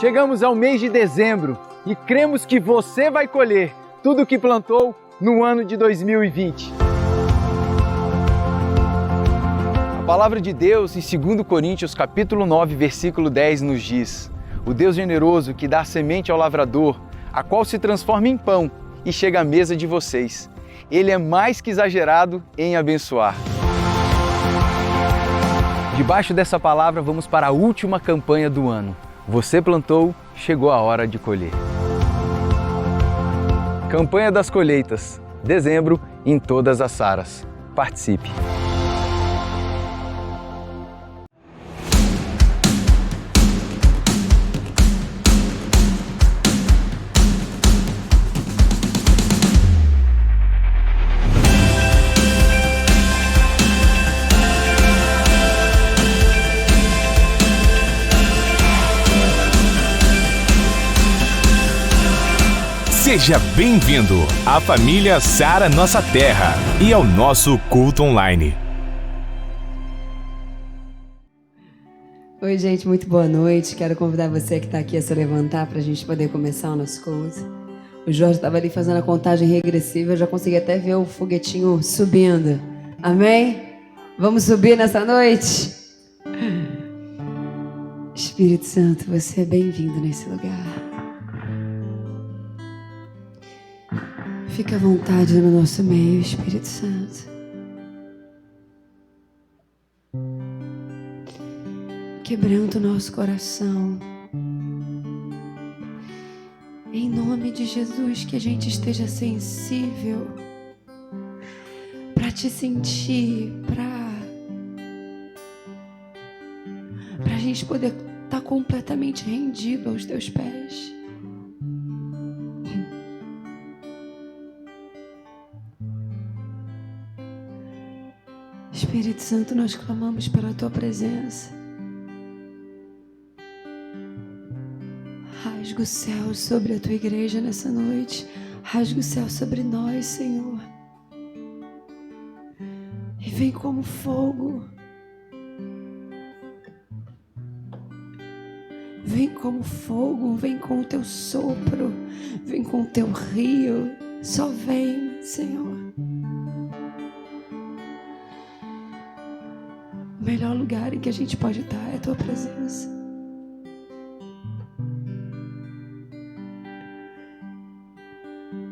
Chegamos ao mês de dezembro e cremos que você vai colher tudo o que plantou no ano de 2020. A palavra de Deus em 2 Coríntios capítulo 9, versículo 10 nos diz: o Deus generoso que dá semente ao lavrador, a qual se transforma em pão e chega à mesa de vocês. Ele é mais que exagerado em abençoar. Debaixo dessa palavra, vamos para a última campanha do ano. Você plantou, chegou a hora de colher. Campanha das colheitas, dezembro em todas as Saras. Participe! Seja bem-vindo à família Sara Nossa Terra e ao nosso culto online. Oi, gente, muito boa noite. Quero convidar você que está aqui a se levantar para a gente poder começar o nosso culto. O Jorge estava ali fazendo a contagem regressiva, eu já consegui até ver o foguetinho subindo. Amém? Vamos subir nessa noite? Espírito Santo, você é bem-vindo nesse lugar. Fique à vontade no nosso meio, Espírito Santo. Quebranta o nosso coração. Em nome de Jesus, que a gente esteja sensível para te sentir, para a gente poder estar completamente rendido aos teus pés. Espírito Santo, nós clamamos pela Tua presença. Rasga o céu sobre a Tua igreja nessa noite. Rasga o céu sobre nós, Senhor. E vem como fogo. Vem como fogo, vem com o Teu sopro, vem com o Teu rio. Só vem, Senhor. O melhor lugar em que a gente pode estar é a Tua presença.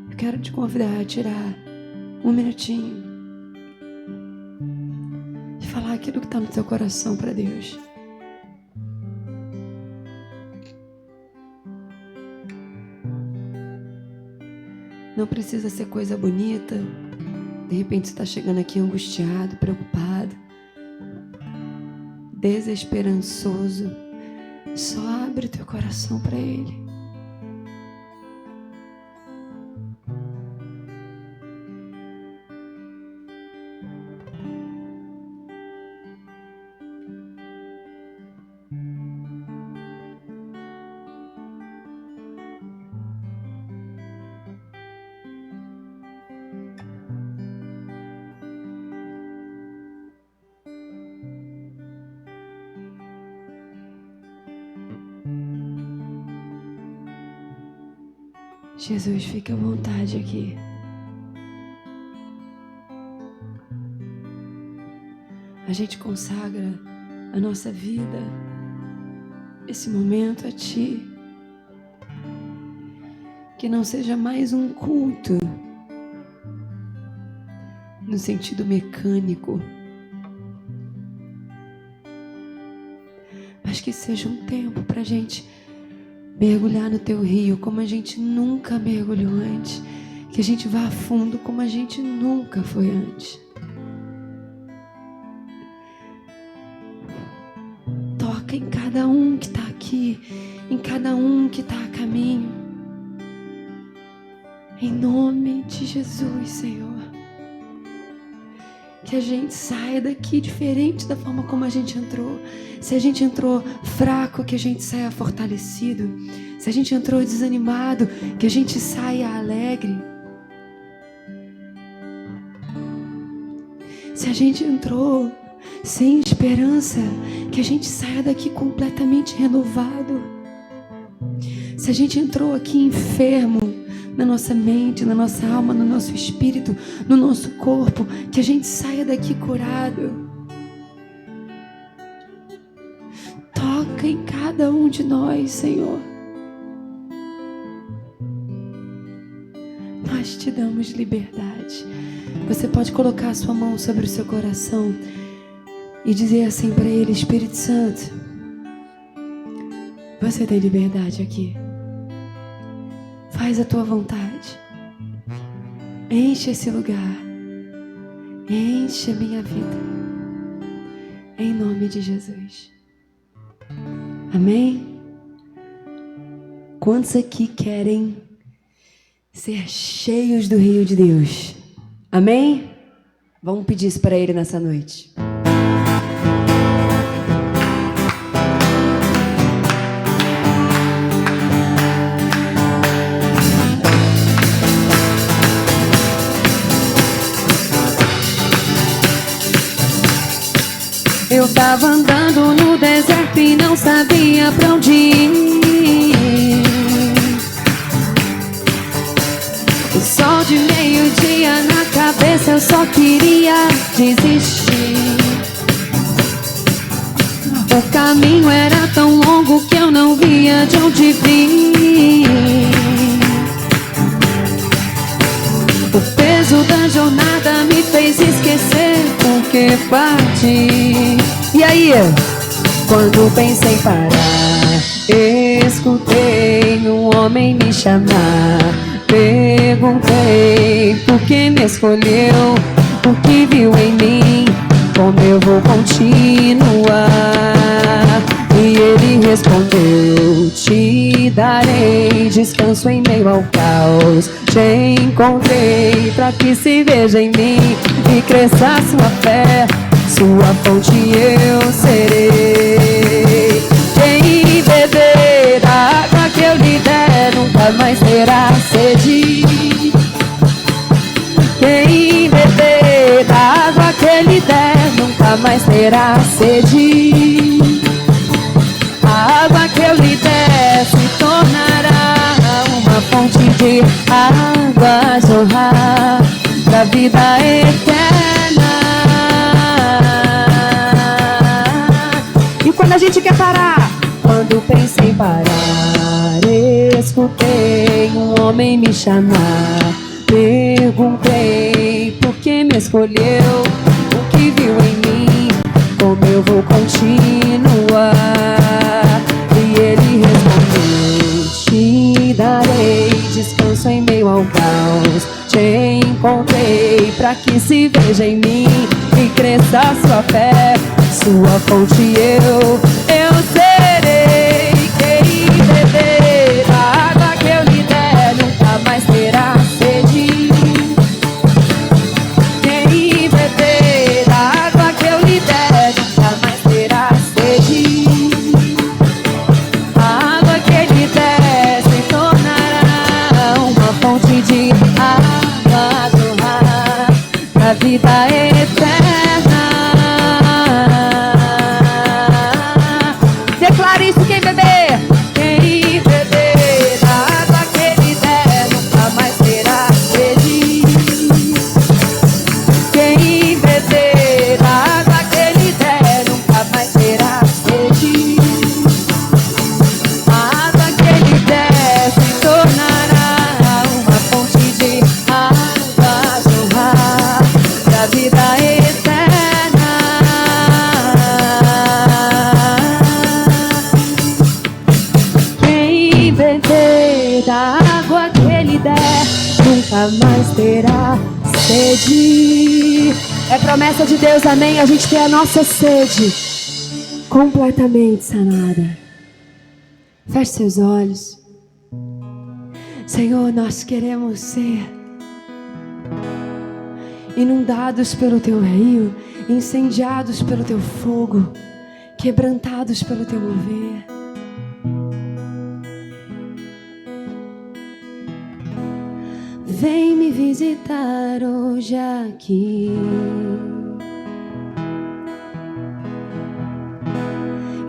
Eu quero te convidar a tirar um minutinho e falar aquilo que está no teu coração para Deus. Não precisa ser coisa bonita. De repente você está chegando aqui angustiado, preocupado, desesperançoso. Só abre teu coração para Ele. Jesus, fica à vontade aqui. A gente consagra a nossa vida, esse momento a Ti. Que não seja mais um culto no sentido mecânico, mas que seja um tempo para a gente mergulhar no Teu rio como a gente nunca mergulhou antes. Que a gente vá a fundo como a gente nunca foi antes. Toca em cada um que está aqui, em cada um que está a caminho. Em nome de Jesus, Senhor. Que a gente saia daqui diferente da forma como a gente entrou. Se a gente entrou fraco, que a gente saia fortalecido. Se a gente entrou desanimado, que a gente saia alegre. Se a gente entrou sem esperança, que a gente saia daqui completamente renovado. Se a gente entrou aqui enfermo na nossa mente, na nossa alma, no nosso espírito, no nosso corpo, que a gente saia daqui curado. Toca em cada um de nós, Senhor. Nós te damos liberdade. Você pode colocar a sua mão sobre o seu coração e dizer assim para Ele: Espírito Santo, você tem liberdade aqui. Faz a tua vontade. Enche esse lugar. Enche a minha vida. Em nome de Jesus. Amém? Quantos aqui querem ser cheios do rio de Deus? Amém? Vamos pedir isso para Ele nessa noite. Eu tava andando no deserto e não sabia pra onde ir. O sol de meio-dia na cabeça, eu só queria desistir. O caminho era tão longo que eu não via de onde vir. O peso da jornada me fez esquecer por que parti. E aí, quando pensei parar, escutei um homem me chamar. Perguntei por que me escolheu, o que viu em mim, como eu vou continuar. E ele respondeu: te darei descanso em meio ao caos. Te encontrei pra que se veja em mim e cresça a sua fé, sua fonte eu serei. Quem beber da água que eu lhe der nunca mais terá sede. Quem beber da água que eu lhe der nunca mais terá sede. A água que eu lhe der se tornará uma fonte de água a jorrar pra vida eterna. E quando a gente quer parar? Quando pensei em parar, escutei um homem me chamar. Perguntei por que me escolheu, o que viu em mim, como eu vou continuar. E ele respondeu: te darei descanso em meio ao caos. Te encontrei pra que se veja em mim e cresça a sua fé, sua fonte eu serei. Quem beber a água que eu lhe der nunca mais terá sede. Quem beber a água que eu lhe der nunca mais terá sede. A água que ele der se tornará uma fonte de água a jorrar pra vida eterna. Declare isso, quem beber. Quem beber da água que ele der nunca mais terá sede. Quem beber da água que ele der nunca mais terá sede. A água que ele der se tornará uma fonte de água a jorrar pra vida eterna. Quem beber da água que ele der nunca mais terá sede. É promessa de Deus, amém? A gente tem a nossa sede completamente sanada. Feche seus olhos. Senhor, nós queremos ser inundados pelo teu rio, incendiados pelo teu fogo, quebrantados pelo teu mover. Vem me visitar hoje aqui.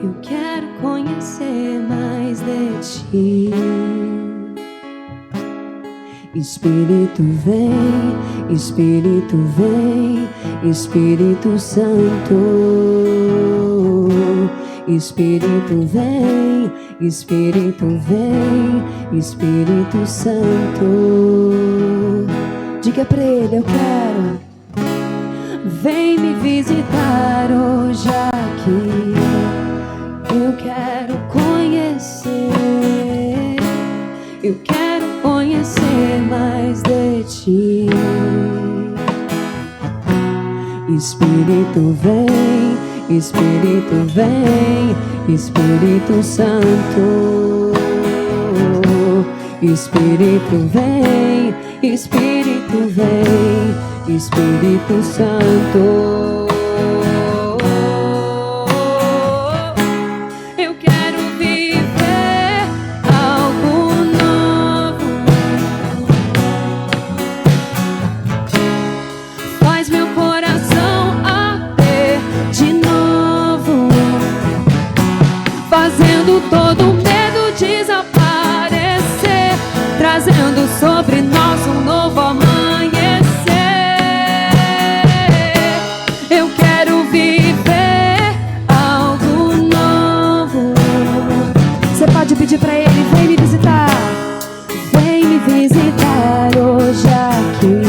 Eu quero conhecer mais de ti. Espírito vem, Espírito vem, Espírito Santo. Espírito vem, Espírito vem, Espírito Santo. Diga pra ele, eu quero. Vem me visitar hoje aqui. Eu quero conhecer. Eu quero conhecer mais de ti. Espírito vem, Espírito vem, Espírito Santo. Espírito vem, Espírito vem, Espírito Santo. Eu quero viver algo novo. Faz meu coração arder de novo, fazendo todo medo desaparecer, trazendo sobre nós um novo amanhecer. Eu quero viver algo novo. Você pode pedir pra ele, vem me visitar. Vem me visitar hoje aqui.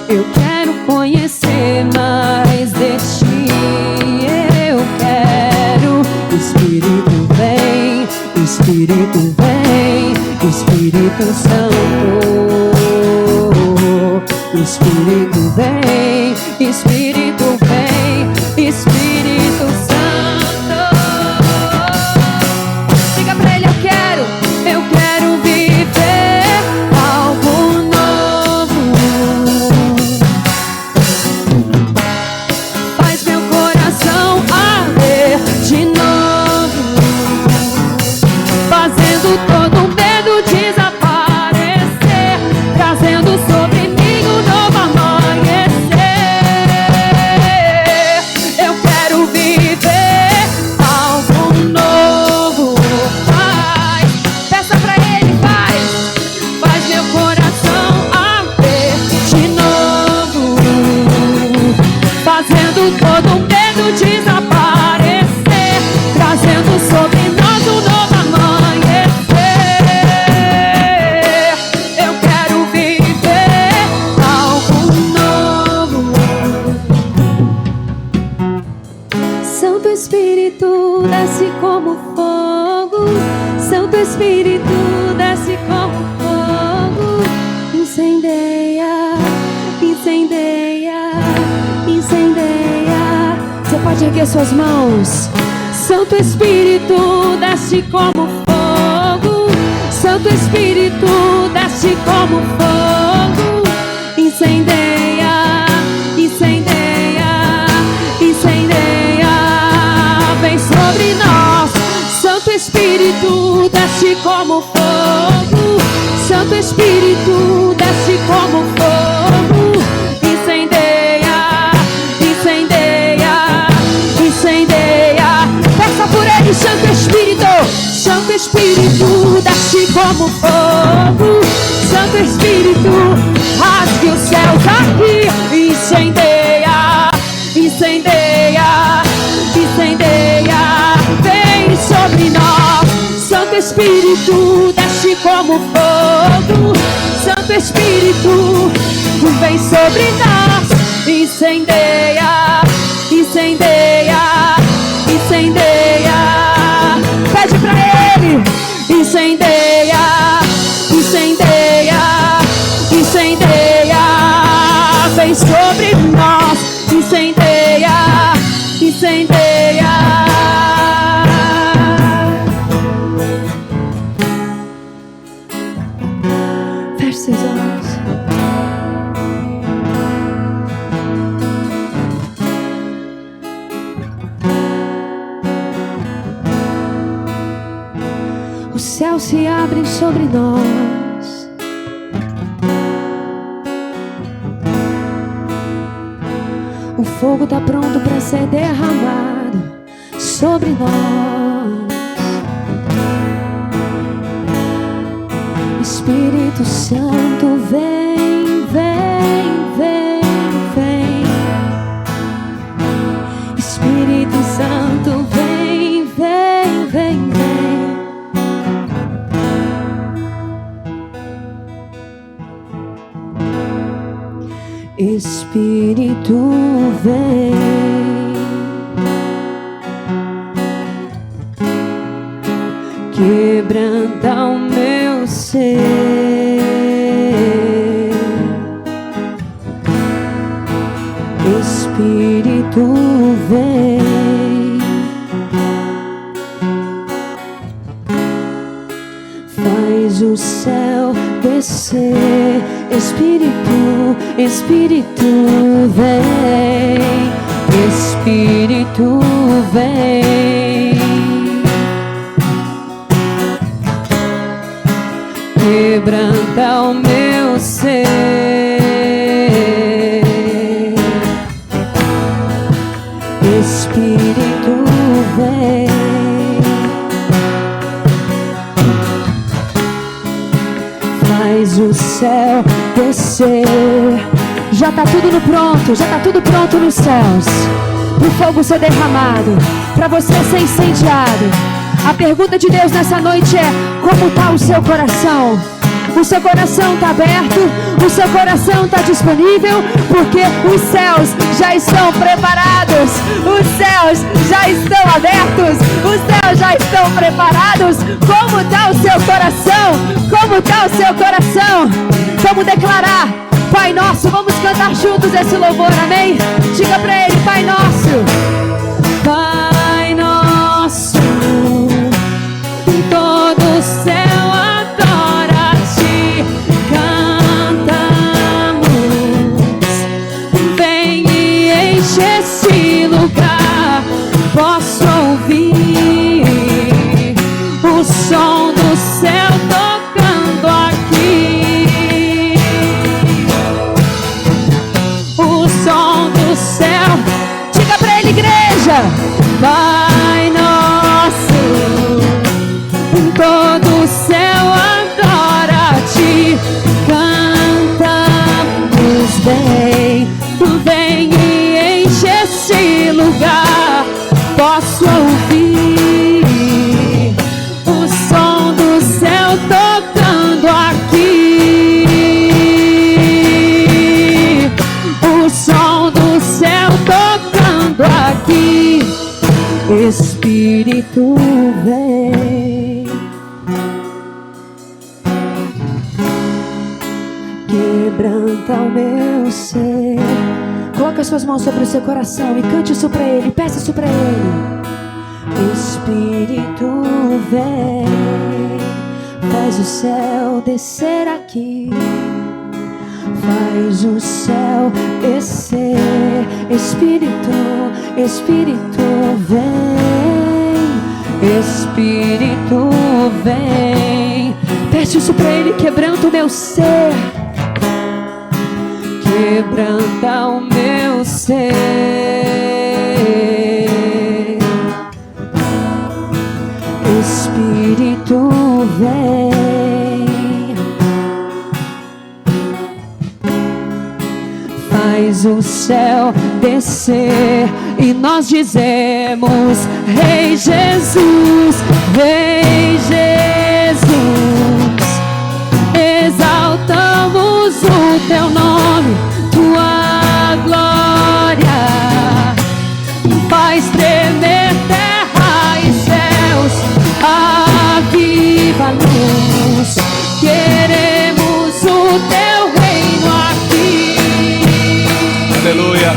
Eu quero conhecer mais de ti. Eu quero. Espírito vem, Espírito vem, Espírito Santo. Espírito vem, Espírito vem, Espírito Santo. Diga pra ele, eu quero viver algo novo. Faz meu coração arder de novo, fazendo todo medo desaparecer, trazendo sobre mim um novo amanhecer. Eu quero viver algo novo. Peça pra ele, faz meu coração arder de novo, fazendo todo medo desaparecer, trazendo sobre nós um novo amanhecer. Eu quero viver algo novo. Santo Espírito desce como fogo. Santo Espírito desce como fogo. Incendeia, incendeia, incendeia. Você pode erguer suas mãos. Santo Espírito desce como fogo. Santo Espírito desce como fogo. Incendeia, incendeia, incendeia. Vem sobre nós. Santo Espírito desce como fogo. Santo Espírito desce como fogo. Incendeia, incendeia, incendeia. Peça por ele, Santo Espírito. Santo Espírito desce como fogo. Santo Espírito rasgue os céus aqui. Incendeia, incendeia, incendeia. Vem sobre nós. Santo Espírito desce como fogo. Santo Espírito vem sobre nós. Incendeia, incendeia, incendeia. Pede pra ele. Incendeia, incendeia, incendeia. Vem sobre nós. Incendeia, incendeia. Feche seus olhos. Os céus se abrem sobre nós. O fogo está pronto para ser derramado sobre nós. Espírito Santo, vem, vem, vem, vem. Espírito Santo, vem, vem, vem, vem. Espírito, vem. Quebranta o meu ser. Espírito, vem. Faz o céu descer. Espírito, Espírito, vem. Espírito, vem. Quebranta o meu ser. Espírito, vem. Faz o céu descer. Já tá tudo no pronto, já tá tudo pronto nos céus. Pro fogo ser derramado, pra você ser incendiado. A pergunta de Deus nessa noite é: como está o seu coração? O seu coração está aberto? O seu coração está disponível? Porque os céus já estão preparados. Os céus já estão abertos. Os céus já estão preparados. Como está o seu coração? Como está o seu coração? Vamos declarar: Pai Nosso. Vamos cantar juntos esse louvor, amém? Diga para Ele: Pai Nosso. Pai Nosso, todo o céu adora-te, cantamos, vem e enche esse lugar. Posso ouvir o som do céu tocando aqui, o som do céu. Diga pra ele, igreja: Pai Nosso, todo o céu adora-te, cantamos, vem, vem e enche esse lugar. Posso ouvir o som do céu tocando aqui, o som do céu tocando aqui. Espírito, vem. Quebranta o meu ser. Coloca as suas mãos sobre o seu coração e cante isso pra Ele, peça isso pra Ele. Espírito, vem. Faz o céu descer aqui. Faz o céu descer. Espírito, Espírito, vem. Espírito, vem. Peça isso pra Ele: quebranta o meu ser. Quebranta o meu ser. Espírito, vem. Faz o céu descer e nós dizemos: Rei Jesus, vem Jesus. Exaltamos o teu nome, tua glória faz tremer terra e céus. Aviva-nos, queremos o teu reino aqui. Aleluia.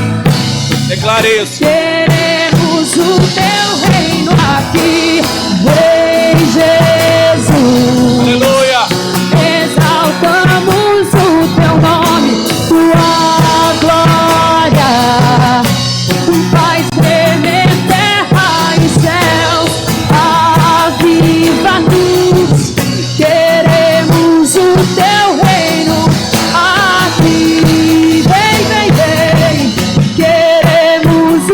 Declare isso. Queremos o teu reino aqui, Rei Jesus. Aleluia. Exaltamos o teu nome, tua glória faz tremer terra e céus. Aviva-nos, queremos o teu reino aqui. Vem, vem, vem. Queremos o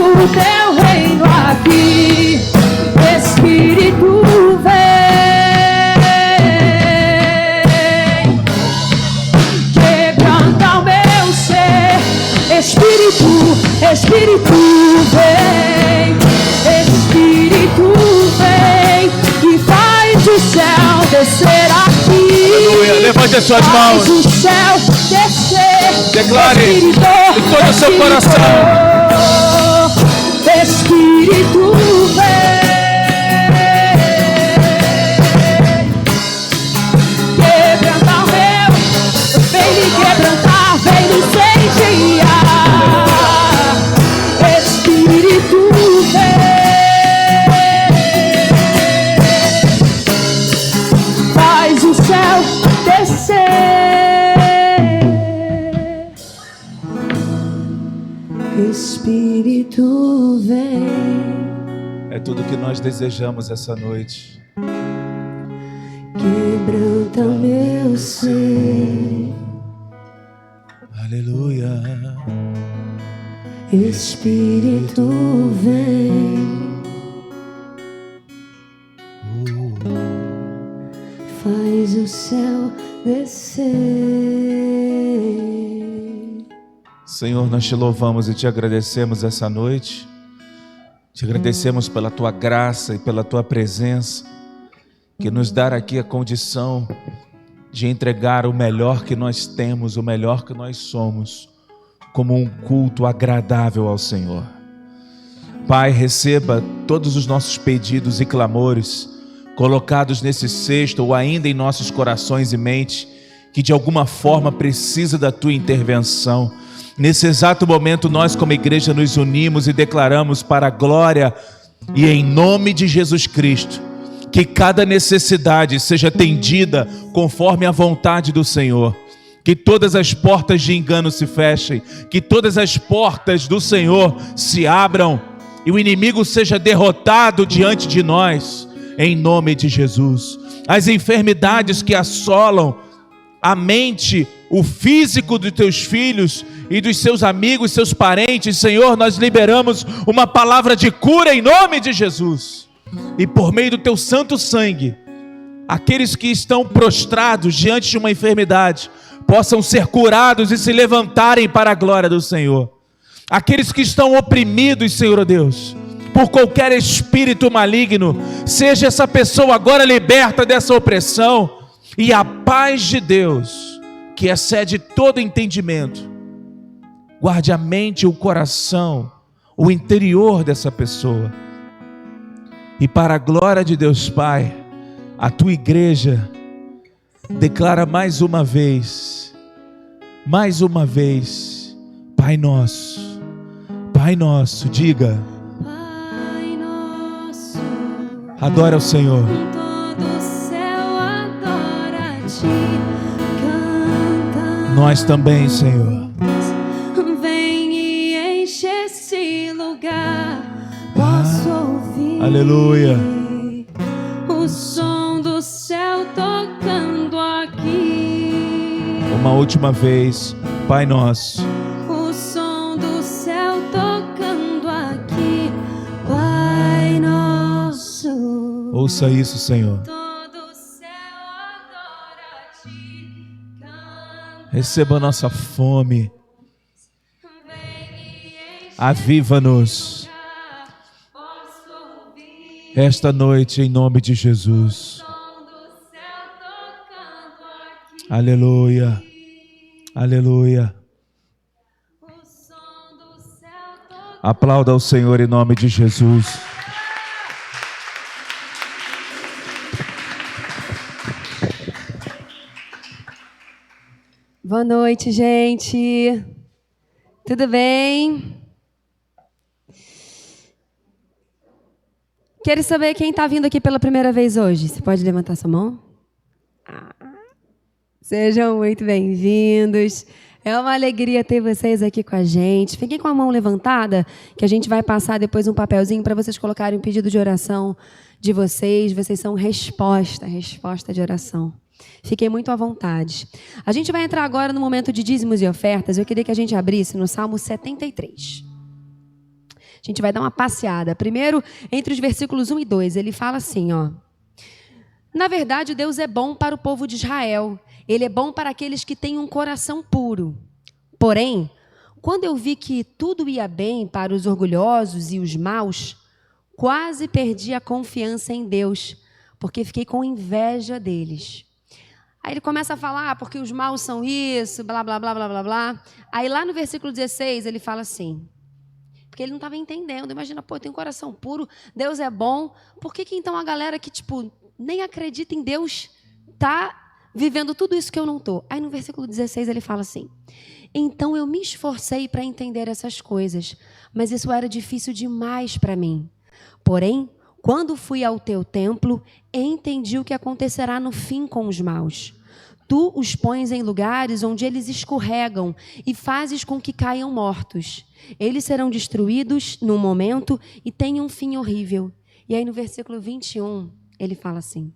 Espírito vem, Espírito vem, que faz o céu descer aqui. Aleluia. Levante as suas mãos. Faz o céu descer. Declare Espírito, de todo o seu coração. Espírito vem, quebranta o meu, vem me quebrantar, vem me incendiar. Espírito vem, faz o céu descer. Espírito vem, É tudo que nós desejamos essa noite. quebranta meu ser. Aleluia. Espírito vem, faz o céu descer. Senhor, nós te louvamos e te agradecemos essa noite. Te agradecemos pela tua graça e pela tua presença, que nos dá aqui a condição de entregar o melhor que nós temos, o melhor que nós somos, como um culto agradável ao Senhor. Pai, receba todos os nossos pedidos e clamores colocados nesse cesto ou ainda em nossos corações e mente, que de alguma forma precisa da tua intervenção. Nesse exato momento nós como igreja nos unimos e declaramos para a glória e em nome de Jesus Cristo, que cada necessidade seja atendida conforme a vontade do Senhor. Que todas as portas de engano se fechem, que todas as portas do Senhor se abram e o inimigo seja derrotado diante de nós, em nome de Jesus. As enfermidades que assolam a mente, o físico dos teus filhos e dos seus amigos, seus parentes, Senhor, nós liberamos uma palavra de cura em nome de Jesus. E por meio do teu santo sangue, aqueles que estão prostrados diante de uma enfermidade possam ser curados e se levantarem para a glória do Senhor. Aqueles que estão oprimidos, Senhor Deus, por qualquer espírito maligno, seja essa pessoa agora liberta dessa opressão, e a paz de Deus, que excede todo entendimento, guarde a mente e o coração, o interior dessa pessoa. E para a glória de Deus Pai, a tua igreja declara mais uma vez, Pai Nosso, diga, Pai nosso, adora o Senhor. todo o céu adora a ti, canta. Nós também, Senhor. Vem e enche esse lugar, posso ouvir. Aleluia. O som do céu tocando aqui. Uma última vez, Pai Nosso. O som do céu tocando aqui, Pai Nosso. Ouça isso, Senhor. Todo o céu adora a ti, canta. Receba a nossa fome. Vem e enche Aviva-nos posso ouvir. esta noite em nome de Jesus. O som do céu tocando aqui. Aleluia. Aleluia. O som do céu tocando. Aplauda ao Senhor em nome de Jesus. Boa noite, gente. Tudo bem? Quero saber quem está vindo aqui pela primeira vez hoje. Você pode levantar sua mão? Sejam muito bem-vindos. É uma alegria ter vocês aqui com a gente. Fiquem com a mão levantada, que a gente vai passar depois um papelzinho para vocês colocarem um pedido de oração de vocês. Vocês são resposta de oração. Fiquem muito à vontade. A gente vai entrar agora no momento de dízimos e ofertas. Eu queria que a gente abrisse no Salmo 73. A gente vai dar uma passeada. Primeiro, entre os versículos 1 e 2, ele fala assim, ó. Na verdade, Deus é bom para o povo de Israel. Ele é bom para aqueles que têm um coração puro. Porém, Quando eu vi que tudo ia bem para os orgulhosos e os maus, quase perdi a confiança em Deus, porque fiquei com inveja deles. Aí ele começa a falar, porque os maus são isso, blá, blá, blá, blá, blá, blá. Aí lá no versículo 16 ele fala assim, porque ele não estava entendendo. Imagina, pô, eu tenho um coração puro, Deus é bom. Por que então a galera que, nem acredita em Deus está vivendo tudo isso que eu não estou? Aí no versículo 16 ele fala assim, então eu me esforcei para entender essas coisas, mas isso era difícil demais para mim. Porém, quando fui ao teu templo, entendi o que acontecerá no fim com os maus. Tu os pões em lugares onde eles escorregam e fazes com que caiam mortos. Eles serão destruídos num momento e têm um fim horrível. E aí no versículo 21, ele fala assim,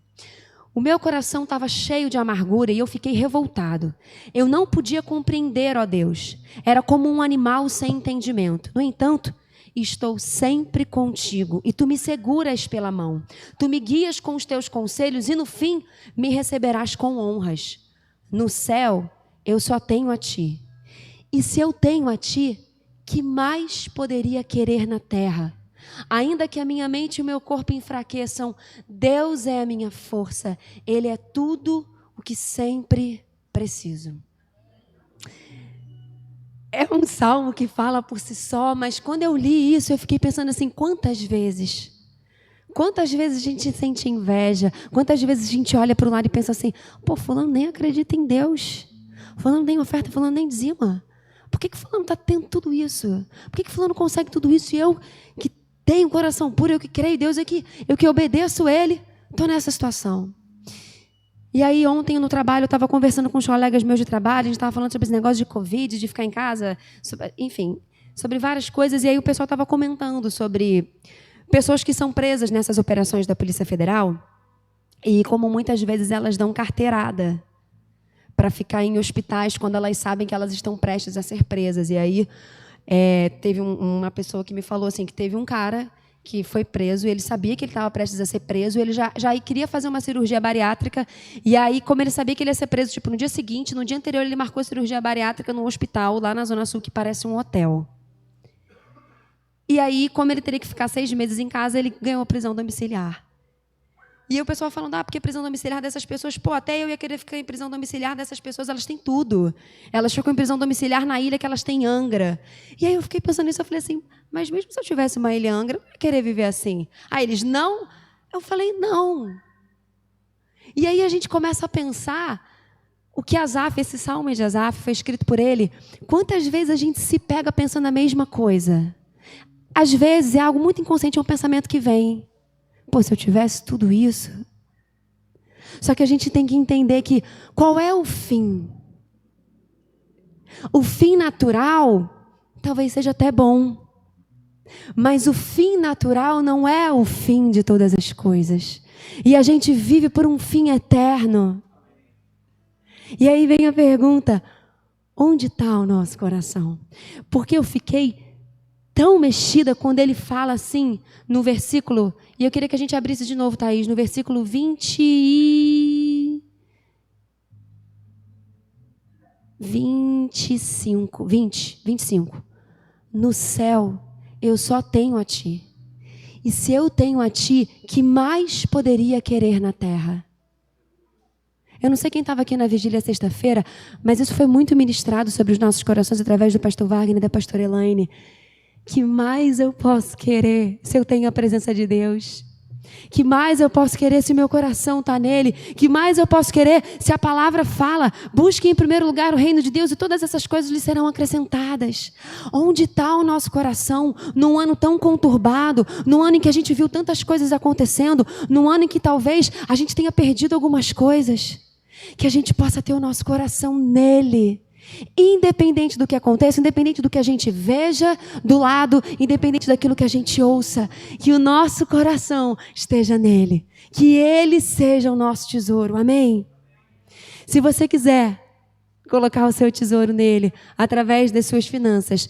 o meu coração estava cheio de amargura e eu fiquei revoltado. Eu não podia compreender, ó Deus. Era como um animal sem entendimento. No entanto, estou sempre contigo e tu me seguras pela mão. Tu me guias com os teus conselhos e no fim me receberás com honras. No céu eu só tenho a ti. E se eu tenho a ti, que mais poderia querer na terra? Ainda que a minha mente e o meu corpo enfraqueçam, Deus é a minha força. Ele é tudo o que sempre preciso. É um salmo que fala por si só, mas quando eu li isso, eu fiquei pensando assim, quantas vezes a gente sente inveja, quantas vezes a gente olha para o lado e pensa assim, pô, fulano nem acredita em Deus, fulano nem oferta, fulano nem dizima. Por que fulano está tendo tudo isso? Por que fulano consegue tudo isso? E eu, que tenho um coração puro, eu que creio em Deus, eu que obedeço Ele, estou nessa situação. E aí ontem no trabalho eu estava conversando com os colegas meus de trabalho, a gente estava falando sobre esse negócio de Covid, de ficar em casa, enfim, sobre várias coisas. E aí o pessoal estava comentando sobre pessoas que são presas nessas operações da Polícia Federal e como muitas vezes elas dão carteirada para ficar em hospitais quando elas sabem que elas estão prestes a ser presas. E aí teve uma pessoa que me falou assim, que teve um cara que foi preso, e ele sabia que ele estava prestes a ser preso, ele já queria fazer uma cirurgia bariátrica, e aí, como ele sabia que ele ia ser preso, no dia seguinte, no dia anterior, ele marcou a cirurgia bariátrica num hospital, lá na Zona Sul, que parece um hotel. E aí, como ele teria que ficar 6 meses em casa, ele ganhou prisão domiciliar. E aí o pessoal falando, porque prisão domiciliar dessas pessoas, até eu ia querer ficar em prisão domiciliar dessas pessoas, elas têm tudo. Elas ficam em prisão domiciliar na ilha que elas têm em Angra. E aí eu fiquei pensando nisso, eu falei assim, mas mesmo se eu tivesse uma ilha em Angra, eu não ia querer viver assim. Aí eles, não? Eu falei, não. E aí a gente começa a pensar, o que Asaf, esse salmo de Asaf, foi escrito por ele, quantas vezes a gente se pega pensando a mesma coisa? Às vezes é algo muito inconsciente, é um pensamento que vem. Se eu tivesse tudo isso. Só que a gente tem que entender que qual é o fim? O fim natural talvez seja até bom. Mas o fim natural não é o fim de todas as coisas. E a gente vive por um fim eterno. E aí vem a pergunta, onde está o nosso coração? Porque eu fiquei tão mexida quando ele fala assim, no versículo, e eu queria que a gente abrisse de novo, Thaís, no versículo 25. No céu, eu só tenho a ti. E se eu tenho a ti, que mais poderia querer na terra? Eu não sei quem estava aqui na vigília sexta-feira, mas isso foi muito ministrado sobre os nossos corações através do pastor Wagner e da pastora Elaine. Que mais eu posso querer se eu tenho a presença de Deus? Que mais eu posso querer se o meu coração está nele? Que mais eu posso querer se a palavra fala, busque em primeiro lugar o reino de Deus e todas essas coisas lhe serão acrescentadas? Onde está o nosso coração num ano tão conturbado, num ano em que a gente viu tantas coisas acontecendo, num ano em que talvez a gente tenha perdido algumas coisas? Que a gente possa ter o nosso coração nele. Independente do que aconteça, independente do que a gente veja do lado, independente daquilo que a gente ouça, que o nosso coração esteja nele, que ele seja o nosso tesouro, amém? Se você quiser colocar o seu tesouro nele, através das suas finanças,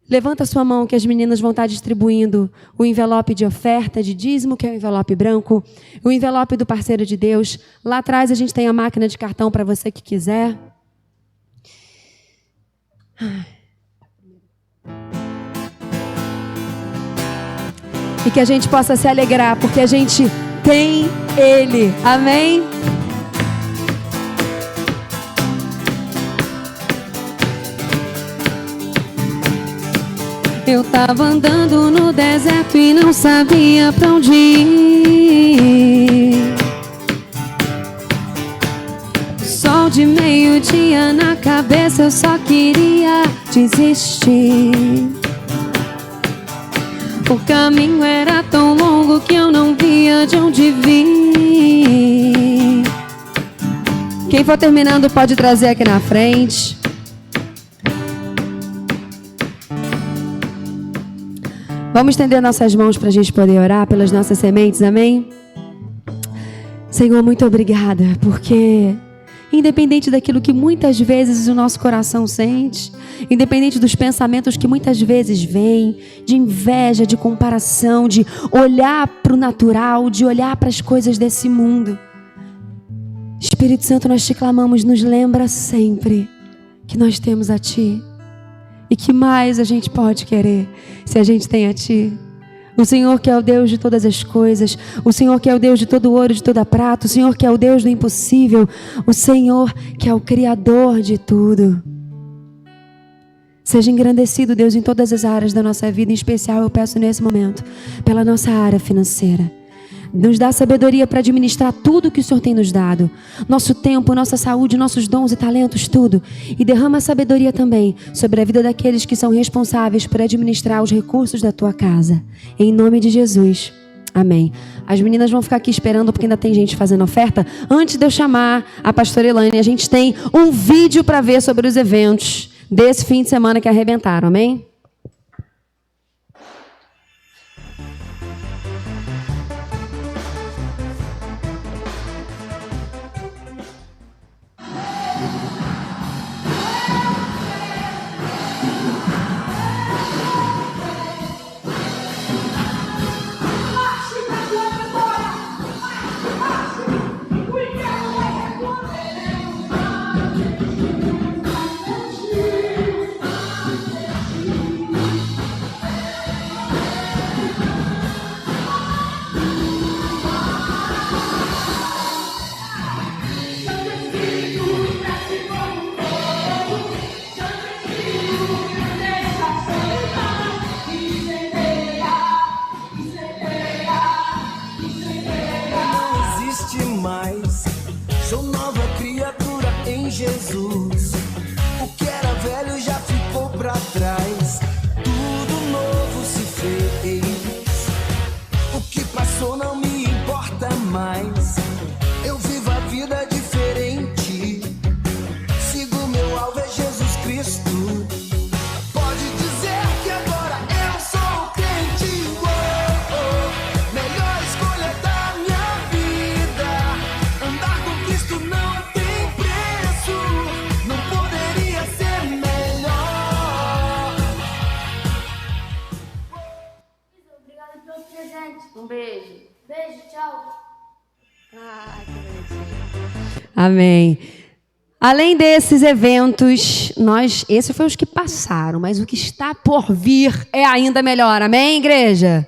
levanta a sua mão que as meninas vão estar distribuindo o envelope de oferta, de dízimo, que é o envelope branco, o envelope do parceiro de Deus. Lá atrás a gente tem a máquina de cartão para você que quiser. e que a gente possa se alegrar, porque a gente tem Ele. Amém? Eu tava andando no deserto e não sabia pra onde ir. Sol de meio-dia na cabeça, eu só queria desistir. O caminho era tão longo que eu não via de onde vir. Quem for terminando pode trazer aqui na frente. Vamos estender nossas mãos para a gente poder orar pelas nossas sementes, amém? Senhor, muito obrigada, porque independente daquilo que muitas vezes o nosso coração sente, independente dos pensamentos que muitas vezes vêm, de inveja, de comparação, de olhar para o natural, de olhar para as coisas desse mundo, Espírito Santo, nós te clamamos, nos lembra sempre que nós temos a Ti. E que mais a gente pode querer se a gente tem a Ti? O Senhor que é o Deus de todas as coisas, o Senhor que é o Deus de todo ouro, de toda prata, o Senhor que é o Deus do impossível, o Senhor que é o Criador de tudo. Seja engrandecido, Deus, em todas as áreas da nossa vida, em especial eu peço nesse momento, pela nossa área financeira. Nos dá sabedoria para administrar tudo que o Senhor tem nos dado. Nosso tempo, nossa saúde, nossos dons e talentos, tudo. E derrama sabedoria também sobre a vida daqueles que são responsáveis por administrar os recursos da tua casa. Em nome de Jesus. Amém. As meninas vão ficar aqui esperando porque ainda tem gente fazendo oferta. Antes de eu chamar a pastora Elaine, a gente tem um vídeo para ver sobre os eventos desse fim de semana que arrebentaram. Amém? Jesus, o que era velho já ficou pra trás, tudo novo se fez, o que passou não me importa mais, eu vivo a vida diferente, sigo meu alvo é Jesus Cristo, pode dizer que agora eu sou crente, melhor escolha da minha vida, andar com Cristo não tem não poderia ser melhor. Obrigado pelo presente. Um beijo. Beijo, tchau. Amém. Além desses eventos, esses foram os que passaram, mas o que está por vir é ainda melhor. Amém, igreja?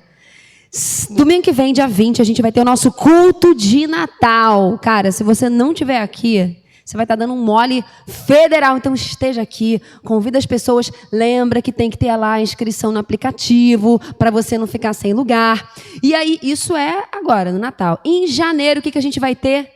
Domingo que vem, dia 20, a gente vai ter o nosso culto de Natal. Cara, se você não estiver aqui, você vai estar dando um mole federal, então esteja aqui, convida as pessoas, lembra que tem que ter lá a inscrição no aplicativo, para você não ficar sem lugar. E aí, isso é agora, no Natal. Em janeiro, o que a gente vai ter?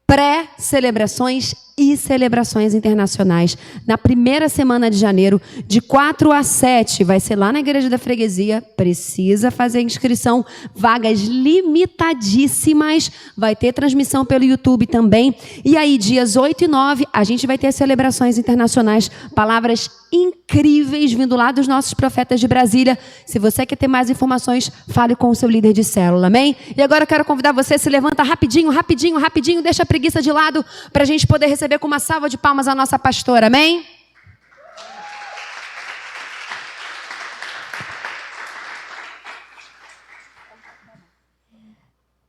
Pré-celebrações e celebrações internacionais. Na primeira semana de janeiro, de 4 a 7, vai ser lá na Igreja da Freguesia. Precisa fazer inscrição. Vagas limitadíssimas. Vai ter transmissão pelo YouTube também. E aí, dias 8 e 9, a gente vai ter celebrações internacionais. Palavras incríveis vindo lá dos nossos profetas de Brasília. Se você quer ter mais informações, fale com o seu líder de célula, amém? E agora eu quero convidar você, se levanta rapidinho, deixa a preguiça de lado, para a gente poder receber com uma salva de palmas a nossa pastora, amém?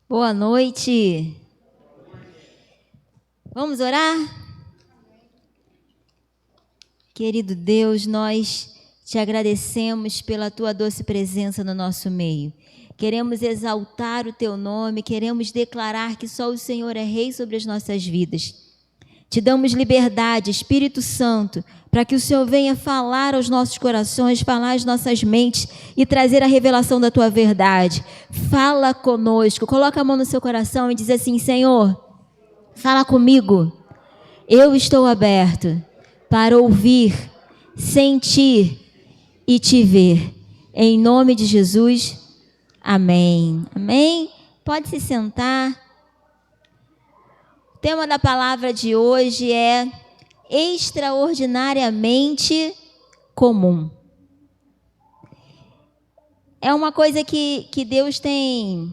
Boa noite. Vamos orar? Querido Deus, nós te agradecemos pela tua doce presença no nosso meio. queremos exaltar o Teu nome, queremos declarar que só o Senhor é Rei sobre as nossas vidas. Te damos liberdade, Espírito Santo, para que o Senhor venha falar aos nossos corações, falar às nossas mentes e trazer a revelação da Tua verdade. Fala conosco, coloca a mão no seu coração e diz assim: Senhor, fala comigo. Eu estou aberto para ouvir, sentir e Te ver. Em nome de Jesus, amém. Amém? Pode se sentar. O tema da palavra de hoje é extraordinariamente comum. É uma coisa que Deus tem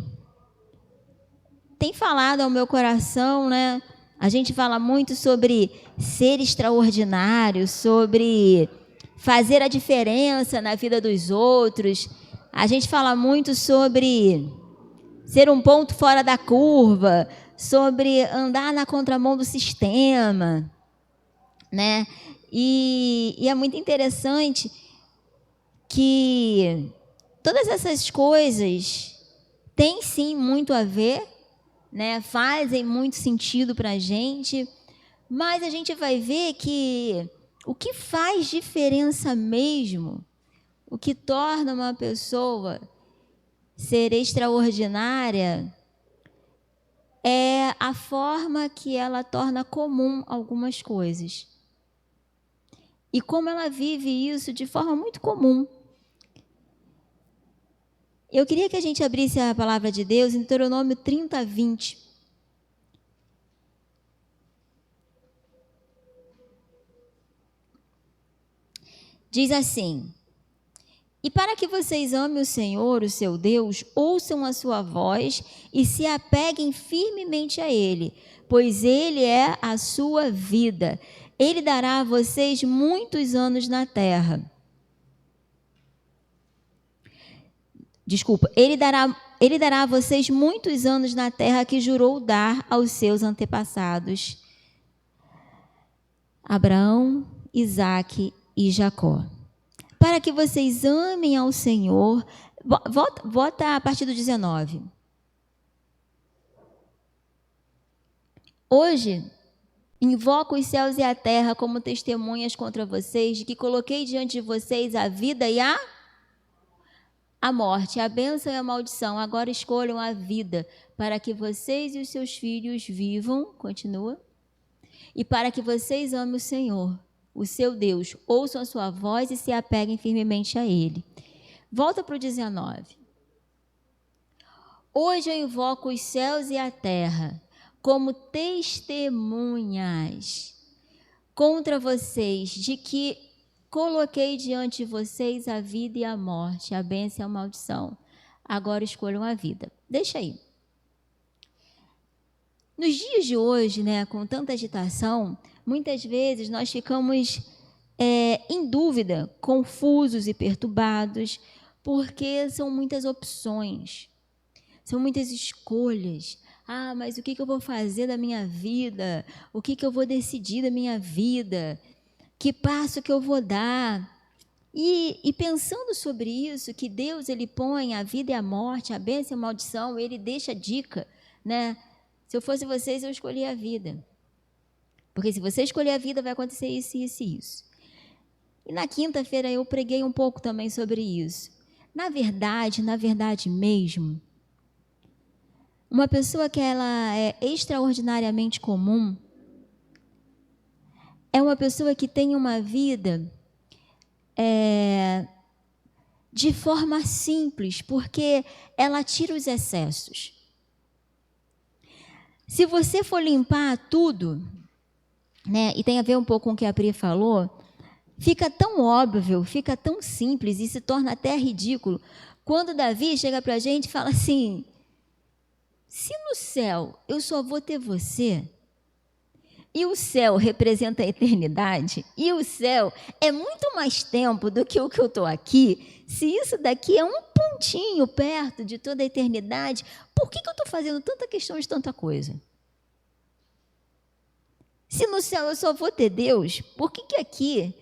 falado ao meu coração, né? A gente fala muito sobre ser extraordinário, sobre fazer a diferença na vida dos outros. A gente fala muito sobre ser um ponto fora da curva, sobre andar na contramão do sistema, né? E é muito interessante que todas essas coisas têm sim muito a ver, né? Fazem muito sentido para a gente, mas a gente vai ver que o que faz diferença mesmo, o que torna uma pessoa ser extraordinária, é a forma que ela torna comum algumas coisas. E como ela vive isso de forma muito comum. Eu queria que a gente abrisse a palavra de Deus em Deuteronômio 30, 20. Diz assim: e para que vocês amem o Senhor, o seu Deus, ouçam a sua voz e se apeguem firmemente a Ele, pois Ele é a sua vida. Ele dará a vocês muitos anos na terra. Ele dará a vocês muitos anos na terra que jurou dar aos seus antepassados, Abraão, Isaque e Jacó. Para que vocês amem ao Senhor. Volta a partir do 19. Hoje, invoco os céus e a terra como testemunhas contra vocês, de que coloquei diante de vocês a vida e a morte, a bênção e a maldição. Agora escolham a vida, para que vocês e os seus filhos vivam, continua, e para que vocês amem o Senhor, o seu Deus, ouçam a sua voz e se apeguem firmemente a Ele. Volta para o 19. Hoje eu invoco os céus e a terra como testemunhas contra vocês, de que coloquei diante de vocês a vida e a morte, a bênção e a maldição. Agora escolham a vida. Deixa aí. Nos dias de hoje, né, com tanta agitação, muitas vezes nós ficamos em dúvida, confusos e perturbados, porque são muitas opções, são muitas escolhas. Ah, mas o que eu vou fazer da minha vida? O que eu vou decidir da minha vida? Que passo que eu vou dar? E pensando sobre isso, que Deus ele põe a vida e a morte, a bênção e a maldição, Ele deixa dica, né? Se eu fosse vocês, eu escolhia a vida. Porque se você escolher a vida, vai acontecer isso, isso e isso. E na quinta-feira eu preguei um pouco também sobre isso. Na verdade mesmo, uma pessoa que ela é extraordinariamente comum é uma pessoa que tem uma vida de forma simples, porque ela tira os excessos. Se você for limpar tudo, né, e tem a ver um pouco com o que a Pri falou, fica tão óbvio, fica tão simples e se torna até ridículo. Quando Davi chega para a gente e fala assim: se no céu eu só vou ter você, e o céu representa a eternidade, e o céu é muito mais tempo do que o que eu estou aqui, se isso daqui é um pontinho perto de toda a eternidade, por que eu estou fazendo tanta questão de tanta coisa? Se no céu eu só vou ter Deus, por que aqui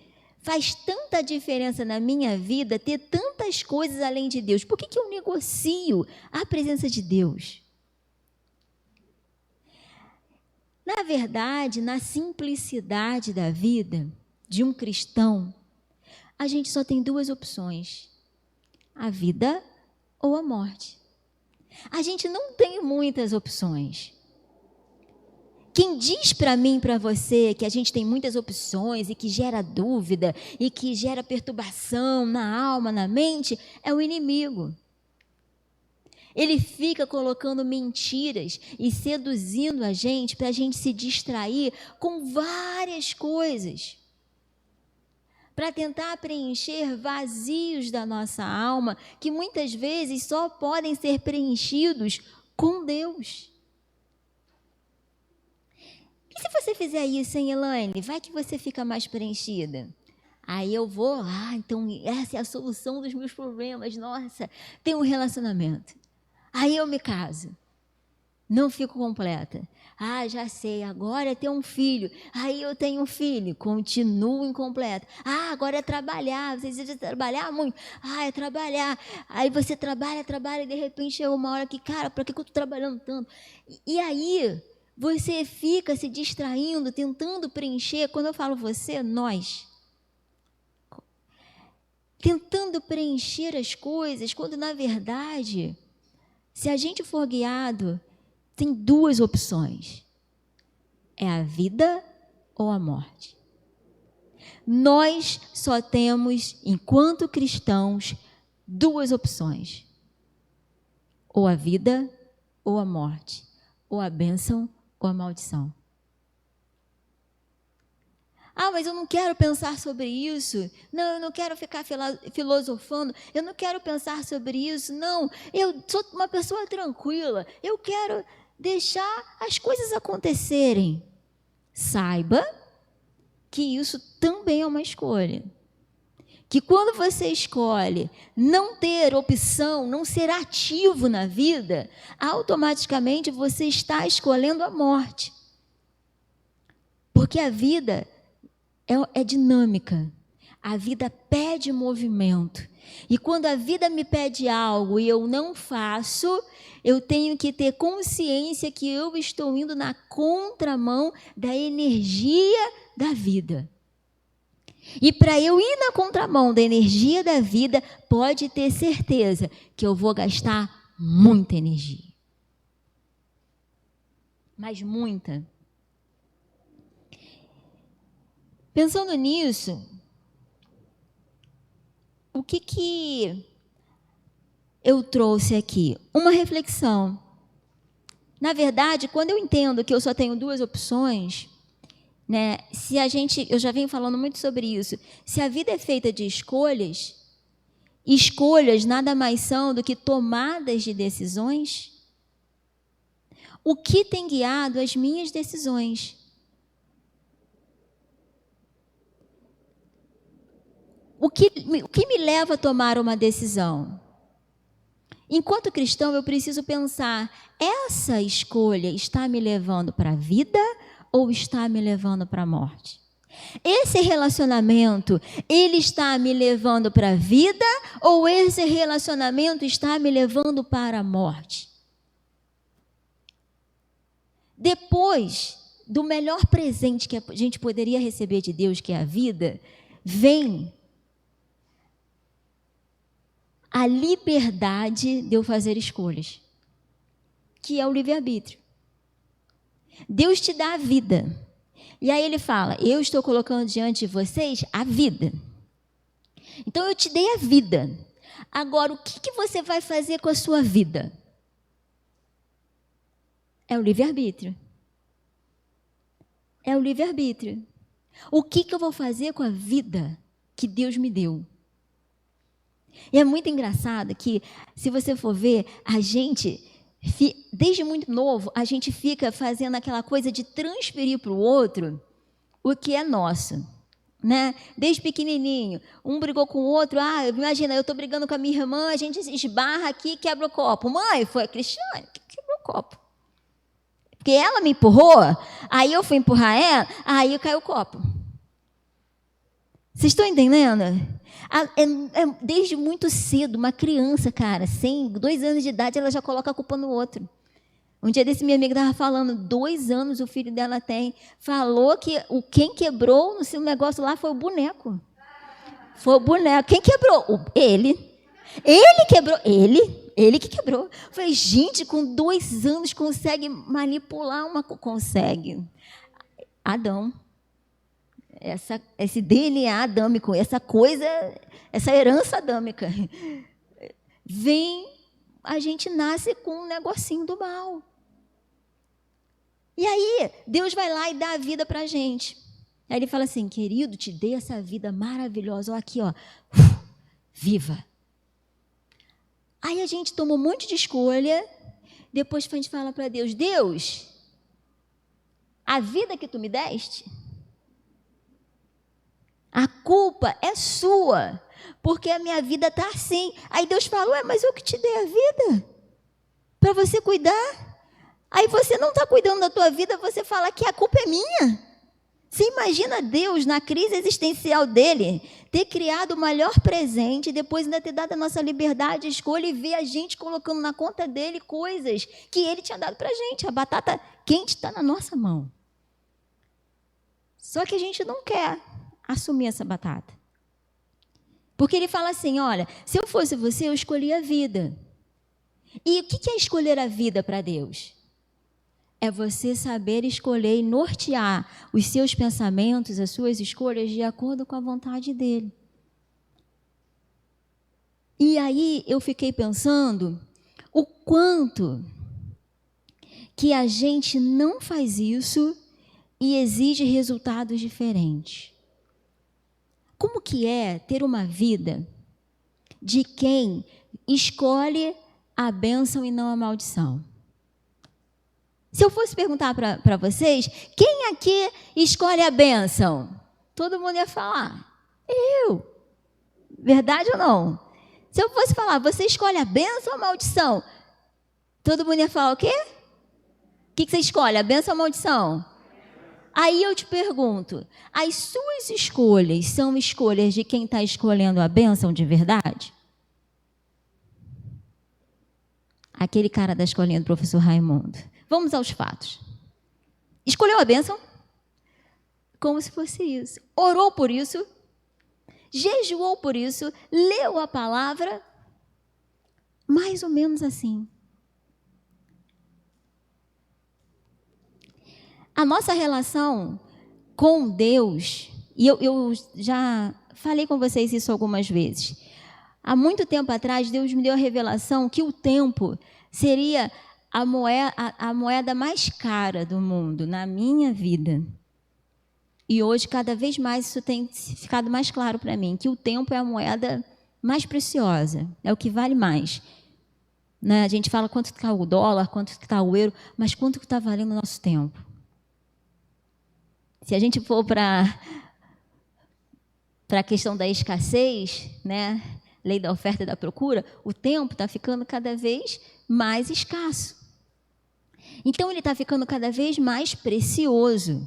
faz tanta diferença na minha vida ter tantas coisas além de Deus? Por que eu negocio a presença de Deus? Na verdade, na simplicidade da vida de um cristão, a gente só tem duas opções: a vida ou a morte. A gente não tem muitas opções. Quem diz para mim e para você que a gente tem muitas opções e que gera dúvida e que gera perturbação na alma, na mente, é o inimigo. Ele fica colocando mentiras e seduzindo a gente para a gente se distrair com várias coisas, para tentar preencher vazios da nossa alma que muitas vezes só podem ser preenchidos com Deus. E se você fizer isso, hein, Elaine? Vai que você fica mais preenchida. Aí eu vou, então essa é a solução dos meus problemas. Nossa, tem um relacionamento. Aí eu me caso. Não fico completa. Já sei, agora é ter um filho. Aí eu tenho um filho, continuo incompleta. Agora é trabalhar, você precisa trabalhar muito. É trabalhar. Aí você trabalha e de repente chega uma hora que, cara, para que eu estou trabalhando tanto? E aí você fica se distraindo, tentando preencher. Quando eu falo você, nós. Tentando preencher as coisas, quando na verdade, se a gente for guiado, tem duas opções: é a vida ou a morte. Nós só temos, enquanto cristãos, duas opções: ou a vida ou a morte, ou a bênção ou a maldição. Mas eu não quero pensar sobre isso. Não, eu não quero ficar filosofando. Eu não quero pensar sobre isso. Não, eu sou uma pessoa tranquila. Eu quero deixar as coisas acontecerem. Saiba que isso também é uma escolha. Que quando você escolhe não ter opção, não ser ativo na vida, automaticamente você está escolhendo a morte. Porque a vida é dinâmica. A vida pede movimento. E quando a vida me pede algo e eu não faço, eu tenho que ter consciência que eu estou indo na contramão da energia da vida. E para eu ir na contramão da energia da vida, pode ter certeza que eu vou gastar muita energia. Mas muita. Pensando nisso, o que eu trouxe aqui? Uma reflexão. Na verdade, quando eu entendo que eu só tenho duas opções, né? Eu já venho falando muito sobre isso. Se a vida é feita de escolhas, escolhas nada mais são do que tomadas de decisões. O que tem guiado as minhas decisões? O que me leva a tomar uma decisão? Enquanto cristão, eu preciso pensar: essa escolha está me levando para a vida ou está me levando para a morte? Esse relacionamento, ele está me levando para a vida ou esse relacionamento está me levando para a morte? Depois do melhor presente que a gente poderia receber de Deus, que é a vida, vem a liberdade de eu fazer escolhas, que é o livre-arbítrio. Deus te dá a vida. E aí ele fala: eu estou colocando diante de vocês a vida. Então eu te dei a vida. Agora, o que você vai fazer com a sua vida? É o livre-arbítrio. É o livre-arbítrio. O que eu vou fazer com a vida que Deus me deu? E é muito engraçado que, se você for ver, a gente, desde muito novo, a gente fica fazendo aquela coisa de transferir para o outro o que é nosso, né? Desde pequenininho, um brigou com o outro. Imagina, eu estou brigando com a minha irmã, a gente esbarra aqui e quebra o copo. Mãe, foi a Cristiane que quebrou o copo. Porque ela me empurrou, aí eu fui empurrar ela, aí caiu o copo. Vocês estão entendendo? Desde muito cedo, uma criança, cara, 2 anos de idade, ela já coloca a culpa no outro. Um dia desse, minha amiga estava falando, 2 anos o filho dela tem. Falou que quem quebrou no seu negócio lá foi o boneco. Foi o boneco. Quem quebrou? Ele. Ele quebrou. Ele que quebrou. Falei, gente, com 2 anos consegue manipular uma... Consegue. Adão. Esse DNA adâmico, essa coisa, essa herança adâmica. A gente nasce com um negocinho do mal. E aí, Deus vai lá e dá a vida para a gente. Aí ele fala assim, querido, te dei essa vida maravilhosa, ó, aqui, ó, viva. Aí a gente toma um monte de escolha, depois a gente fala para Deus, Deus, a vida que tu me deste, a culpa é sua, porque a minha vida está assim. Aí Deus fala, mas eu que te dei a vida, para você cuidar. Aí você não está cuidando da tua vida, você fala que a culpa é minha. Você imagina Deus, na crise existencial dele, ter criado o melhor presente, depois ainda ter dado a nossa liberdade, escolha, e ver a gente colocando na conta dele coisas que ele tinha dado para a gente. A batata quente está na nossa mão. Só que a gente não quer assumir essa batata. Porque ele fala assim, olha, se eu fosse você, eu escolhia a vida. E o que é escolher a vida para Deus? É você saber escolher e nortear os seus pensamentos, as suas escolhas de acordo com a vontade dele. E aí eu fiquei pensando o quanto que a gente não faz isso e exige resultados diferentes. Como que é ter uma vida de quem escolhe a bênção e não a maldição? Se eu fosse perguntar para vocês, quem aqui escolhe a bênção? Todo mundo ia falar, eu. Verdade ou não? Se eu fosse falar, você escolhe a bênção ou a maldição? Todo mundo ia falar o quê? O que você escolhe, a bênção ou a maldição? Aí eu te pergunto, as suas escolhas são escolhas de quem está escolhendo a bênção de verdade? Aquele cara da escolinha do professor Raimundo. Vamos aos fatos. Escolheu a bênção? Como se fosse isso. Orou por isso? Jejuou por isso? Leu a palavra? Mais ou menos assim. A nossa relação com Deus, e eu já falei com vocês isso algumas vezes. Há muito tempo atrás, Deus me deu a revelação que o tempo seria a moeda mais cara do mundo na minha vida. E hoje, cada vez mais, isso tem ficado mais claro para mim, que o tempo é a moeda mais preciosa, é o que vale mais. Né? A gente fala quanto está o dólar, quanto está o euro, mas quanto está valendo o nosso tempo? Se a gente for para a questão da escassez, né? Lei da oferta e da procura, o tempo está ficando cada vez mais escasso. Então, ele está ficando cada vez mais precioso.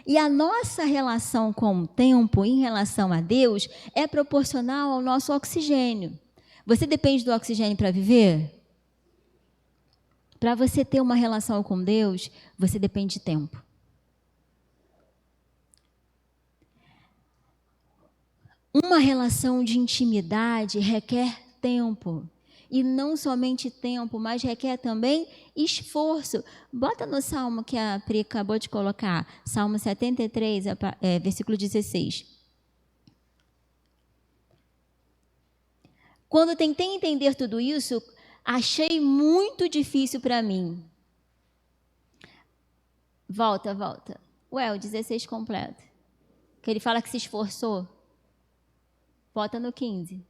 E a nossa relação com o tempo em relação a Deus é proporcional ao nosso oxigênio. Você depende do oxigênio para viver? Para você ter uma relação com Deus, você depende de tempo. Uma relação de intimidade requer tempo. E não somente tempo, mas requer também esforço. Bota no Salmo que a Pri acabou de colocar, Salmo 73, versículo 16. Quando tentei entender tudo isso, achei muito difícil para mim. Volta. O 16 completo. Que ele fala que se esforçou. Bota no 15.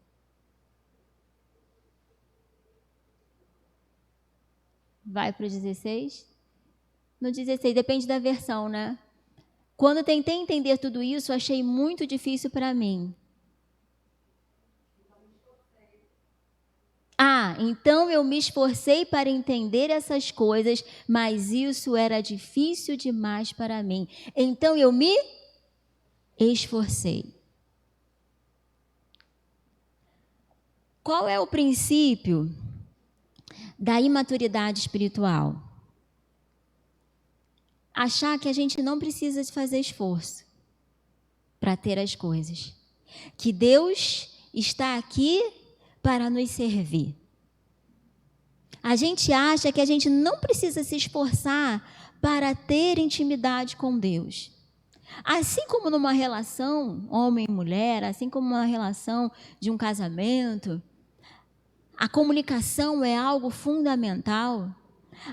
Vai para o 16. No 16, depende da versão, né? Quando tentei entender tudo isso, achei muito difícil para mim. Então eu me esforcei para entender essas coisas, mas isso era difícil demais para mim. Então eu me esforcei. Qual é o princípio da imaturidade espiritual? Achar que a gente não precisa de fazer esforço para ter as coisas. Que Deus está aqui para nos servir. A gente acha que a gente não precisa se esforçar para ter intimidade com Deus. Assim como numa relação homem e mulher, assim como uma relação de um casamento, a comunicação é algo fundamental.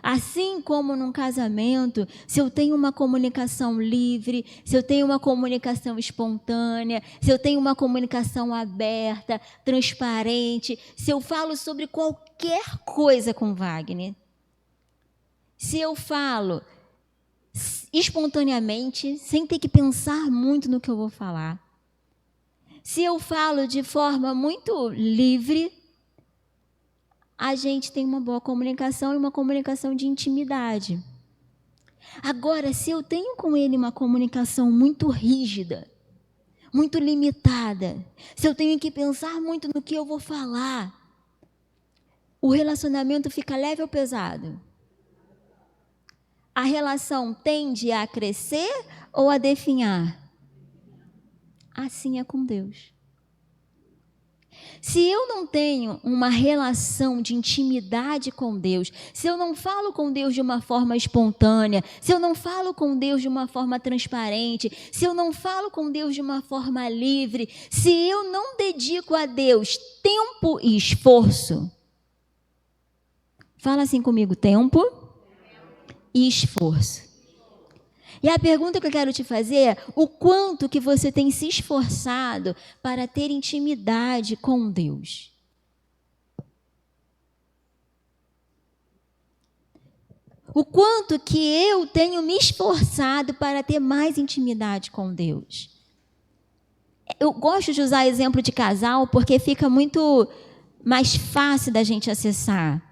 Assim como num casamento, se eu tenho uma comunicação livre, se eu tenho uma comunicação espontânea, se eu tenho uma comunicação aberta, transparente, se eu falo sobre qualquer coisa com Wagner, se eu falo espontaneamente, sem ter que pensar muito no que eu vou falar, se eu falo de forma muito livre, a gente tem uma boa comunicação e uma comunicação de intimidade. Agora, se eu tenho com ele uma comunicação muito rígida, muito limitada, se eu tenho que pensar muito no que eu vou falar, o relacionamento fica leve ou pesado? A relação tende a crescer ou a definhar? Assim é com Deus. Se eu não tenho uma relação de intimidade com Deus, se eu não falo com Deus de uma forma espontânea, se eu não falo com Deus de uma forma transparente, se eu não falo com Deus de uma forma livre, se eu não dedico a Deus tempo e esforço, fala assim comigo, tempo e esforço. E a pergunta que eu quero te fazer é: o quanto que você tem se esforçado para ter intimidade com Deus? O quanto que eu tenho me esforçado para ter mais intimidade com Deus? Eu gosto de usar exemplo de casal porque fica muito mais fácil da gente acessar.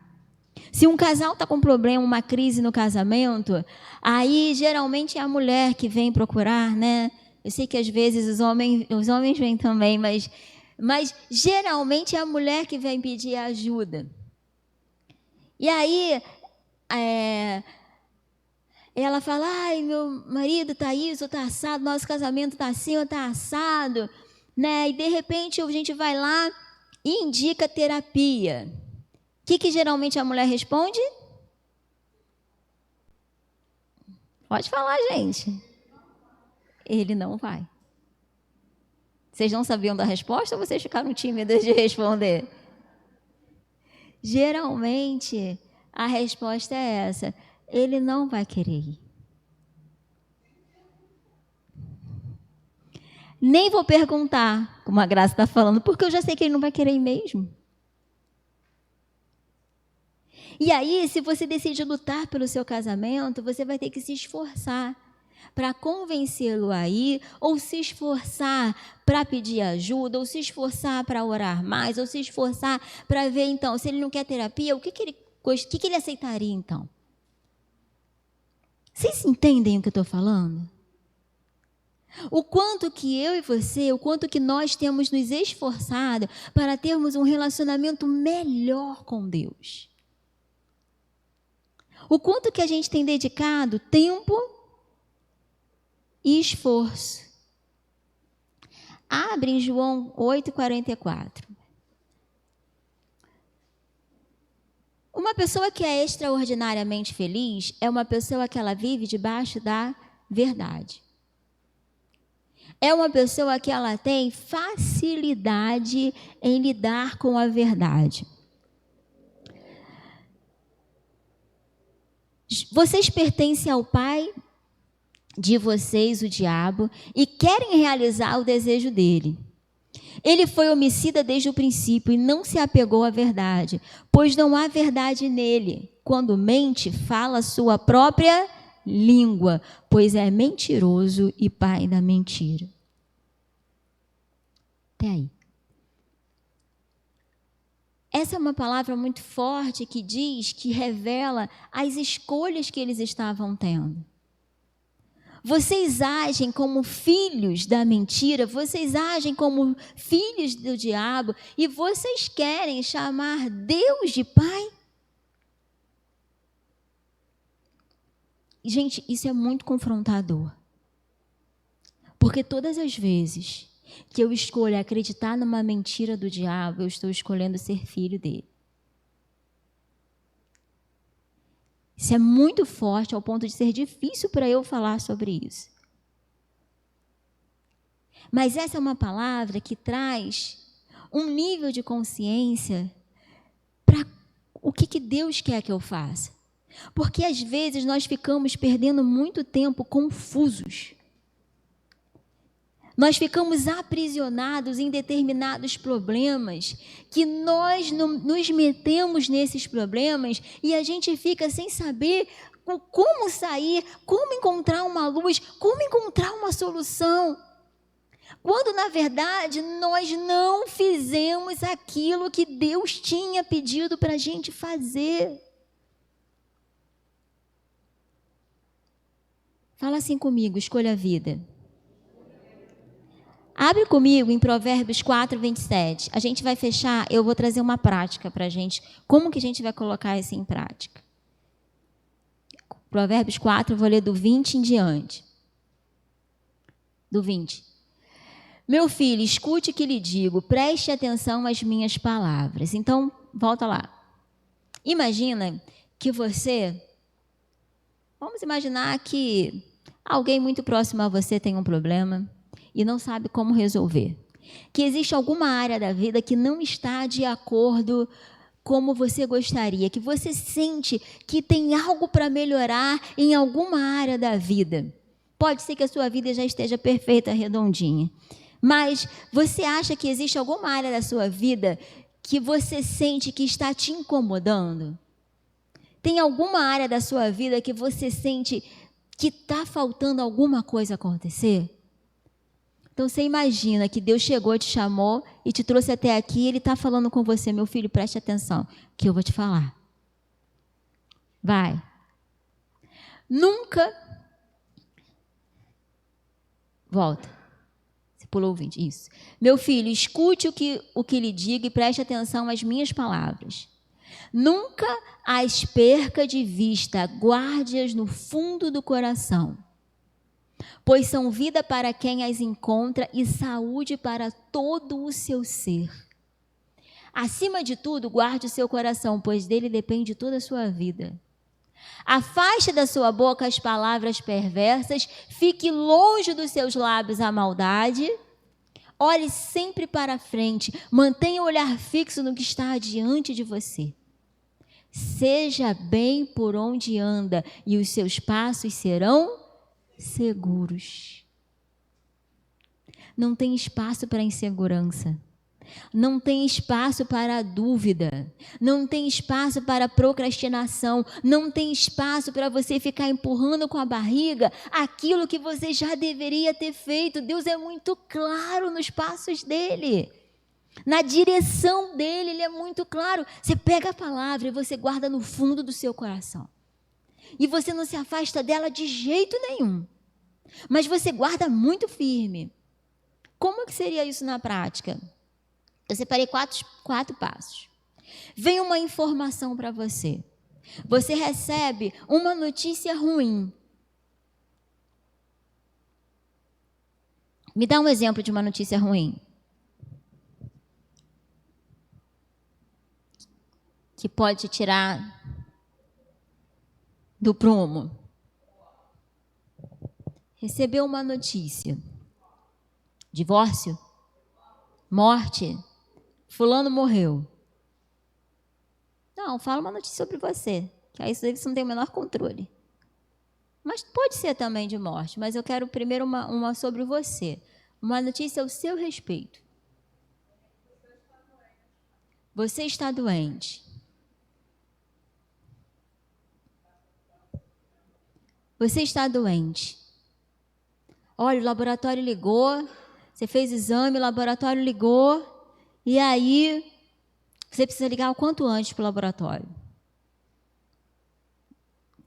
Se um casal está com um problema, uma crise no casamento, aí geralmente é a mulher que vem procurar, né? Eu sei que às vezes os homens vêm também, mas geralmente é a mulher que vem pedir ajuda. E aí ela fala: ai, meu marido está isso, está assado, nosso casamento está assim ou está assado, né? E de repente a gente vai lá e indica terapia. O que geralmente a mulher responde? Pode falar, gente. Ele não vai. Vocês não sabiam da resposta ou vocês ficaram tímidas de responder? Geralmente, a resposta é essa: ele não vai querer ir. Nem vou perguntar, como a Graça está falando, porque eu já sei que ele não vai querer ir mesmo. E aí, se você decide lutar pelo seu casamento, você vai ter que se esforçar para convencê-lo a ir, ou se esforçar para pedir ajuda, ou se esforçar para orar mais, ou se esforçar para ver, então, se ele não quer terapia, o que ele aceitaria, então? Vocês entendem o que eu estou falando? O quanto que eu e você, o quanto que nós temos nos esforçado para termos um relacionamento melhor com Deus. O quanto que a gente tem dedicado tempo e esforço. Abre em João 8,44. Uma pessoa que é extraordinariamente feliz é uma pessoa que ela vive debaixo da verdade. É uma pessoa que ela tem facilidade em lidar com a verdade. Vocês pertencem ao pai de vocês, o diabo, e querem realizar o desejo dele. Ele foi homicida desde o princípio e não se apegou à verdade, pois não há verdade nele. Quando mente, fala sua própria língua, pois é mentiroso e pai da mentira. Até aí. Essa é uma palavra muito forte que diz, que revela as escolhas que eles estavam tendo. vocês agem como filhos da mentira, vocês agem como filhos do diabo e vocês querem chamar Deus de Pai? Gente, isso é muito confrontador. Porque todas as vezes que eu escolho acreditar numa mentira do diabo, eu estou escolhendo ser filho dele. Isso é muito forte ao ponto de ser difícil para eu falar sobre isso. Mas essa é uma palavra que traz um nível de consciência para o que Deus quer que eu faça. Porque às vezes nós ficamos perdendo muito tempo confusos. Nós ficamos aprisionados em determinados problemas, que nós nos metemos nesses problemas e a gente fica sem saber como sair, como encontrar uma luz, como encontrar uma solução. Quando, na verdade, nós não fizemos aquilo que Deus tinha pedido para a gente fazer. Fala assim comigo, escolha a vida. Abre comigo em Provérbios 4, 27. A gente vai fechar, eu vou trazer uma prática para a gente. Como que a gente vai colocar isso em prática? Provérbios 4, eu vou ler do 20 em diante. Do 20. Meu filho, escute o que lhe digo, preste atenção às minhas palavras. Então, volta lá. Imagina que você... Vamos imaginar que alguém muito próximo a você tem um problema e não sabe como resolver. Que existe alguma área da vida que não está de acordo como você gostaria, que você sente que tem algo para melhorar em alguma área da vida. Pode ser que a sua vida já esteja perfeita, redondinha. Mas você acha que existe alguma área da sua vida que você sente que está te incomodando? Tem alguma área da sua vida que você sente que está faltando alguma coisa acontecer? Então, você imagina que Deus chegou, te chamou e te trouxe até aqui e Ele está falando com você, meu filho, preste atenção, que eu vou te falar. Vai. Nunca... Volta. Você pulou o 20, isso. Meu filho, escute o que lhe digo e preste atenção às minhas palavras. Nunca as perca de vista, guarde-as no fundo do coração. Pois são vida para quem as encontra e saúde para todo o seu ser. Acima de tudo, guarde o seu coração, pois dele depende toda a sua vida. Afaste da sua boca as palavras perversas, fique longe dos seus lábios a maldade. Olhe sempre para frente, mantenha o olhar fixo no que está adiante de você. Seja bem por onde anda e os seus passos serão seguros. Não tem espaço para insegurança. Não tem espaço para a dúvida. Não tem espaço para a procrastinação. Não tem espaço para você ficar empurrando com a barriga aquilo que você já deveria ter feito. Deus é muito claro nos passos dele. Na direção dele, ele é muito claro. Você pega a palavra e você guarda no fundo do seu coração. E você não se afasta dela de jeito nenhum. Mas você guarda muito firme. Como que seria isso na prática? Eu separei quatro passos. Vem uma informação para você. Você recebe uma notícia ruim. Me dá um exemplo de uma notícia ruim. Que pode te tirar do prumo. Recebeu uma notícia. Divórcio? Morte? Fulano morreu. Não, fala uma notícia sobre você, que aí você não tem o menor controle. Mas pode ser também de morte, mas eu quero primeiro uma sobre você. Uma notícia ao seu respeito. Você está doente. Você está doente. Olha, o laboratório ligou, você fez exame, o laboratório ligou, e aí você precisa ligar o quanto antes para o laboratório.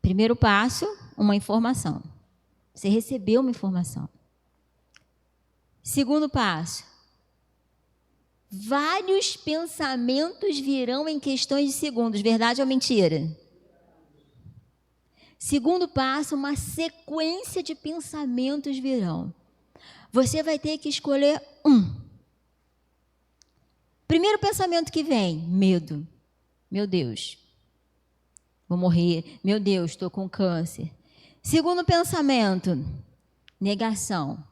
Primeiro passo, uma informação. Você recebeu uma informação. Segundo passo. Vários pensamentos virão em questões de segundos. Verdade ou mentira? Segundo passo, uma sequência de pensamentos virão. Você vai ter que escolher um. Primeiro pensamento que vem, medo. Meu Deus, vou morrer. Meu Deus, estou com câncer. Segundo pensamento, negação.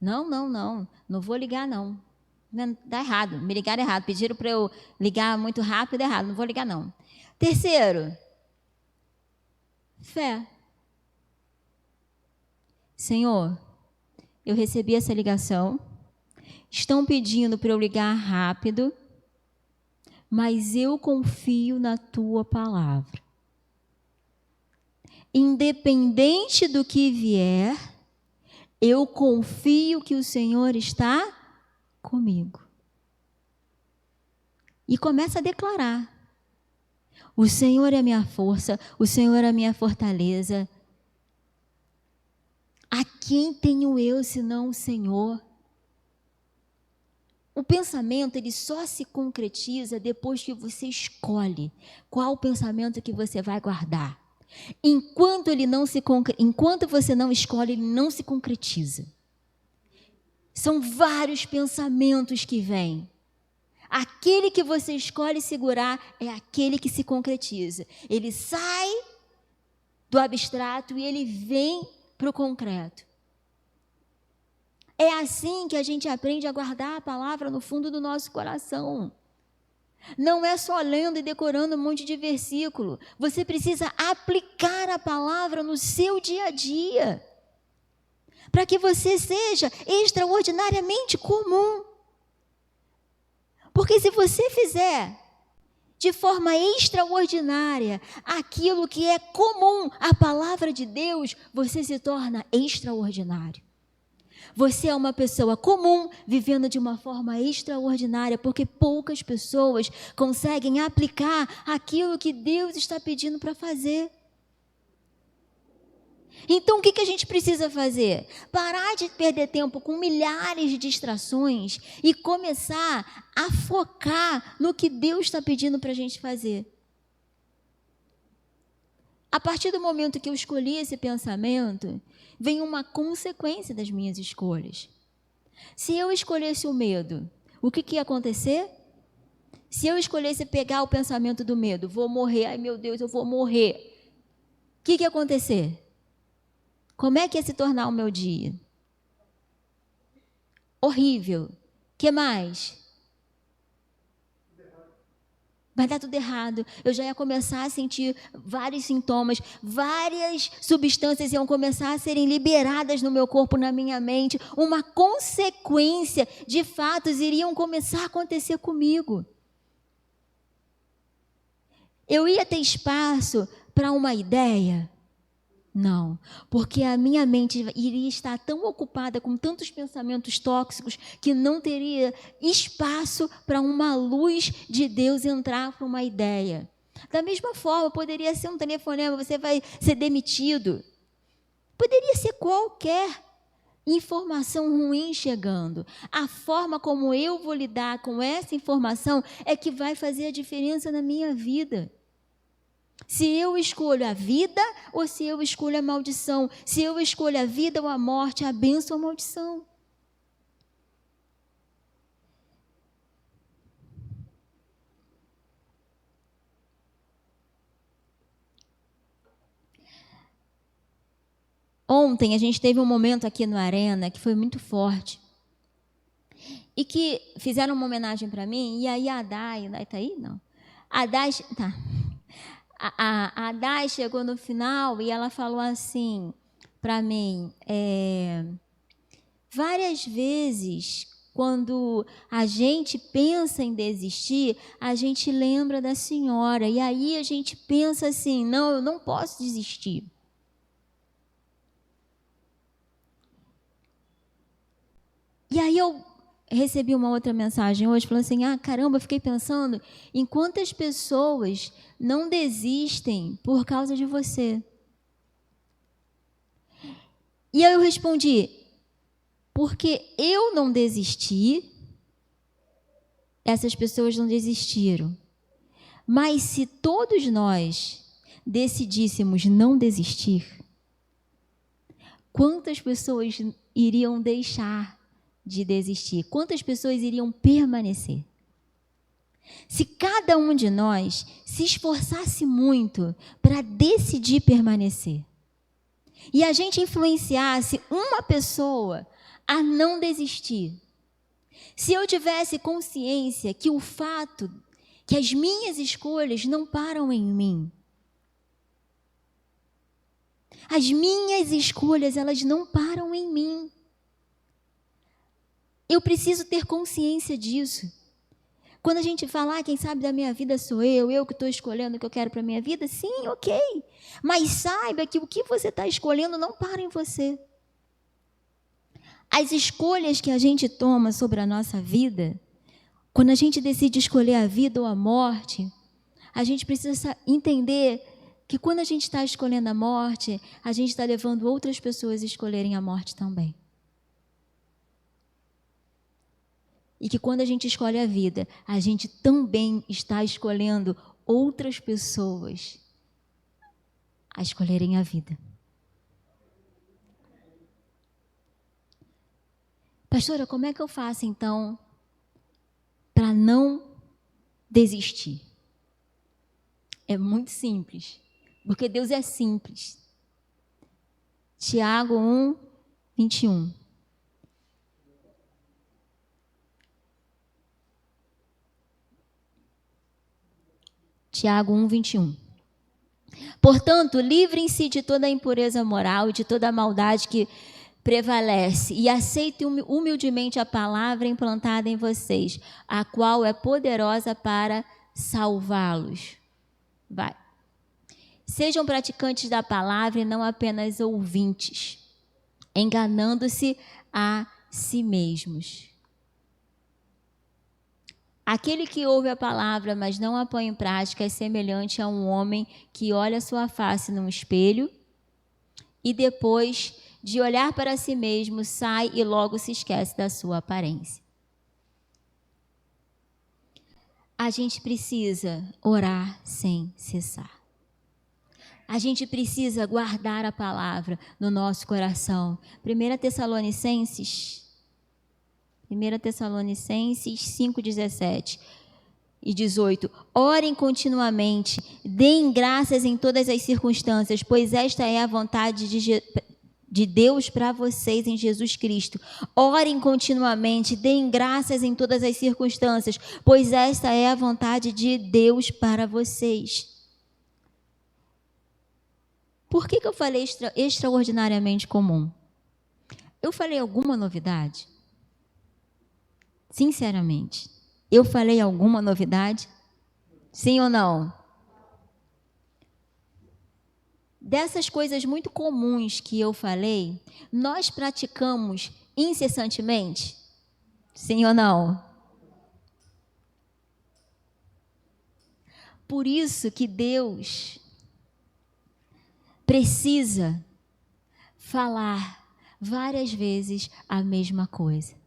Não vou ligar não. Dá errado, me ligaram errado. Pediram para eu ligar muito rápido, errado, não vou ligar não. Terceiro, fé. Senhor, eu recebi essa ligação, estão pedindo para eu ligar rápido, mas eu confio na tua palavra. Independente do que vier, eu confio que o Senhor está comigo. E começa a declarar: o Senhor é a minha força, o Senhor é a minha fortaleza. A quem tenho eu senão o Senhor? O pensamento, ele só se concretiza depois que você escolhe qual o pensamento que você vai guardar. Enquanto você não escolhe, ele não se concretiza. São vários pensamentos que vêm. Aquele que você escolhe segurar é aquele que se concretiza. Ele sai do abstrato e ele vem para o concreto. É assim que a gente aprende a guardar a palavra no fundo do nosso coração. Não é só lendo e decorando um monte de versículo. Você precisa aplicar a palavra no seu dia a dia, para que você seja extraordinariamente comum. Porque se você fizer de forma extraordinária aquilo que é comum à palavra de Deus, você se torna extraordinário. Você é uma pessoa comum, vivendo de uma forma extraordinária, porque poucas pessoas conseguem aplicar aquilo que Deus está pedindo para fazer. Então, o que a gente precisa fazer? Parar de perder tempo com milhares de distrações e começar a focar no que Deus está pedindo para a gente fazer. A partir do momento que eu escolhi esse pensamento, vem uma consequência das minhas escolhas. Se eu escolhesse o medo, o que ia acontecer? Se eu escolhesse pegar o pensamento do medo, vou morrer, ai meu Deus, eu vou morrer. O que ia acontecer? Como é que ia se tornar o meu dia? Horrível. O que mais? Vai dar tudo errado. Eu já ia começar a sentir vários sintomas, várias substâncias iam começar a serem liberadas no meu corpo, na minha mente. Uma consequência de fatos iriam começar a acontecer comigo. Eu ia ter espaço para uma ideia? Não, porque a minha mente iria estar tão ocupada com tantos pensamentos tóxicos que não teria espaço para uma luz de Deus entrar para uma ideia. Da mesma forma, poderia ser um telefonema, você vai ser demitido. Poderia ser qualquer informação ruim chegando. A forma como eu vou lidar com essa informação é que vai fazer a diferença na minha vida. Se eu escolho a vida ou se eu escolho a maldição. Se eu escolho a vida ou a morte, a bênção ou a maldição. Ontem a gente teve um momento aqui no Arena que foi muito forte. E que fizeram uma homenagem para mim, e aí a Dai está aí? Não. A Dai, tá. A Dai chegou no final e ela falou assim para mim, várias vezes, quando a gente pensa em desistir, a gente lembra da senhora, e aí a gente pensa assim, não, eu não posso desistir. E aí eu recebi uma outra mensagem hoje, falando assim, caramba, eu fiquei pensando em quantas pessoas não desistem por causa de você. E aí eu respondi, porque eu não desisti, essas pessoas não desistiram. Mas se todos nós decidíssemos não desistir, quantas pessoas iriam deixar de desistir? Quantas pessoas iriam permanecer? Se cada um de nós se esforçasse muito para decidir permanecer, e a gente influenciasse uma pessoa a não desistir, se eu tivesse consciência que o fato que as minhas escolhas não param em mim, as minhas escolhas, elas não param em mim. Eu preciso ter consciência disso. Quando a gente fala, quem sabe da minha vida sou eu que estou escolhendo o que eu quero para a minha vida, sim, ok. Mas saiba que o que você está escolhendo não para em você. As escolhas que a gente toma sobre a nossa vida, quando a gente decide escolher a vida ou a morte, a gente precisa entender que quando a gente está escolhendo a morte, a gente está levando outras pessoas a escolherem a morte também. E que quando a gente escolhe a vida, a gente também está escolhendo outras pessoas a escolherem a vida. Pastora, como é que eu faço então para não desistir? É muito simples, porque Deus é simples. Tiago 1, 21. Tiago 1, 21. Portanto, livrem-se de toda a impureza moral e de toda a maldade que prevalece e aceitem humildemente a palavra implantada em vocês, a qual é poderosa para salvá-los. Vai. Sejam praticantes da palavra e não apenas ouvintes, enganando-se a si mesmos. Aquele que ouve a palavra, mas não a põe em prática, é semelhante a um homem que olha sua face num espelho e depois de olhar para si mesmo, sai e logo se esquece da sua aparência. A gente precisa orar sem cessar. A gente precisa guardar a palavra no nosso coração. 1 Tessalonicenses 5, 17 e 18. Orem continuamente, deem graças em todas as circunstâncias, pois esta é a vontade de Deus para vocês em Jesus Cristo. Orem continuamente, deem graças em todas as circunstâncias, pois esta é a vontade de Deus para vocês. Por que eu falei extraordinariamente comum? Eu falei alguma novidade? Sinceramente, eu falei alguma novidade? Sim ou não? Dessas coisas muito comuns que eu falei, nós praticamos incessantemente? Sim ou não? Por isso que Deus precisa falar várias vezes a mesma coisa.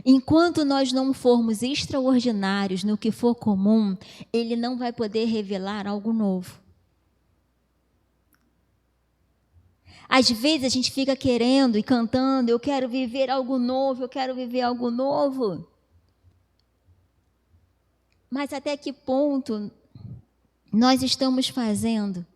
Enquanto nós não formos extraordinários no que for comum, Ele não vai poder revelar algo novo. Às vezes a gente fica querendo e cantando, eu quero viver algo novo, eu quero viver algo novo. Mas até que ponto nós estamos fazendo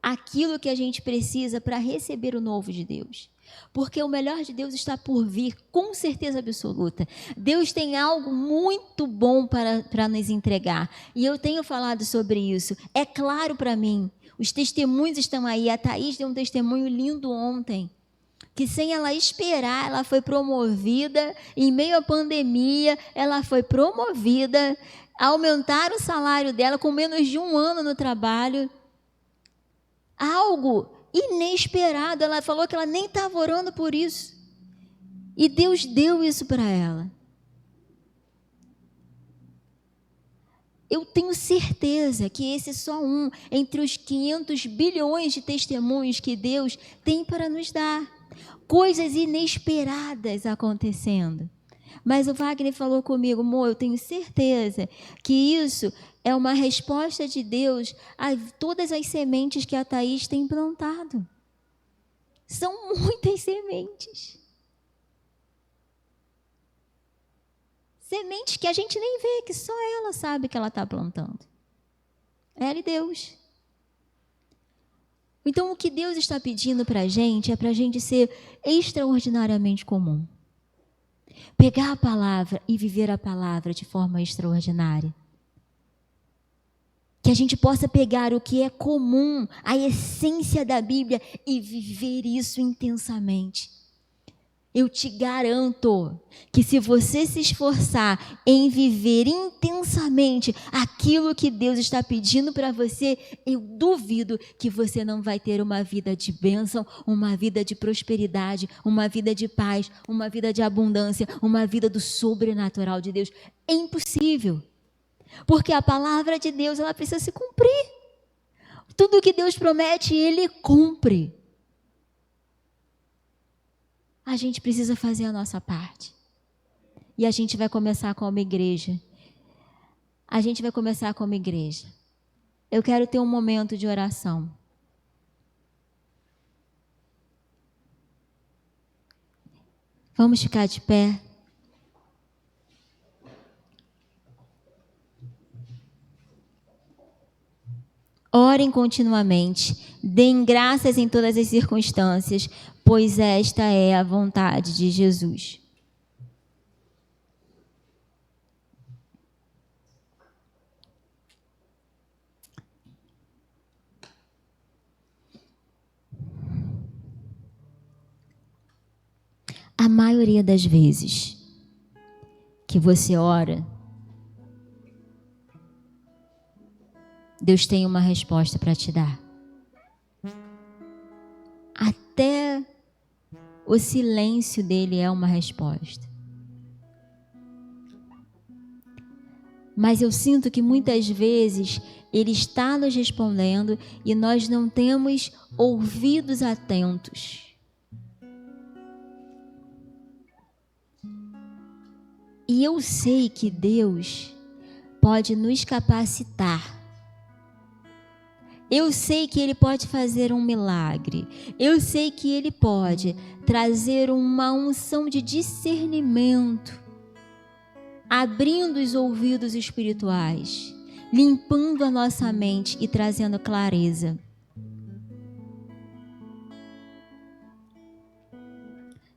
aquilo que a gente precisa para receber o novo de Deus? Porque o melhor de Deus está por vir, com certeza absoluta. Deus tem algo muito bom para nos entregar. E eu tenho falado sobre isso. É claro para mim. Os testemunhos estão aí. A Thaís deu um testemunho lindo ontem. Que sem ela esperar, ela foi promovida. Em meio à pandemia, ela foi promovida. Aumentaram o salário dela com menos de 1 ano no trabalho. Algo inesperado. Ela falou que ela nem estava orando por isso. E Deus deu isso para ela. eu tenho certeza que esse é só um entre os 500 bilhões de testemunhos que Deus tem para nos dar. Coisas inesperadas acontecendo. Mas o Wagner falou comigo, amor, eu tenho certeza que isso é uma resposta de Deus a todas as sementes que a Thaís tem plantado. São muitas sementes. Sementes que a gente nem vê, que só ela sabe que ela está plantando. Ela e Deus. Então, o que Deus está pedindo para a gente é para a gente ser extraordinariamente comum. Pegar a palavra e viver a palavra de forma extraordinária. Que a gente possa pegar o que é comum, a essência da Bíblia e viver isso intensamente. Eu te garanto que se você se esforçar em viver intensamente aquilo que Deus está pedindo para você, eu duvido que você não vai ter uma vida de bênção, uma vida de prosperidade, uma vida de paz, uma vida de abundância, uma vida do sobrenatural de Deus. É impossível, porque a palavra de Deus ela precisa se cumprir. Tudo que Deus promete, Ele cumpre. A gente precisa fazer a nossa parte. E a gente vai começar como igreja. A gente vai começar como igreja. Eu quero ter um momento de oração. Vamos ficar de pé. Orem continuamente. Deem graças em todas as circunstâncias, pois esta é a vontade de Jesus. A maioria das vezes que você ora, Deus tem uma resposta para te dar. Até o silêncio dele é uma resposta. Mas eu sinto que muitas vezes ele está nos respondendo e nós não temos ouvidos atentos. E eu sei que Deus pode nos capacitar. Eu sei que Ele pode fazer um milagre. Eu sei que Ele pode trazer uma unção de discernimento, abrindo os ouvidos espirituais, limpando a nossa mente e trazendo clareza.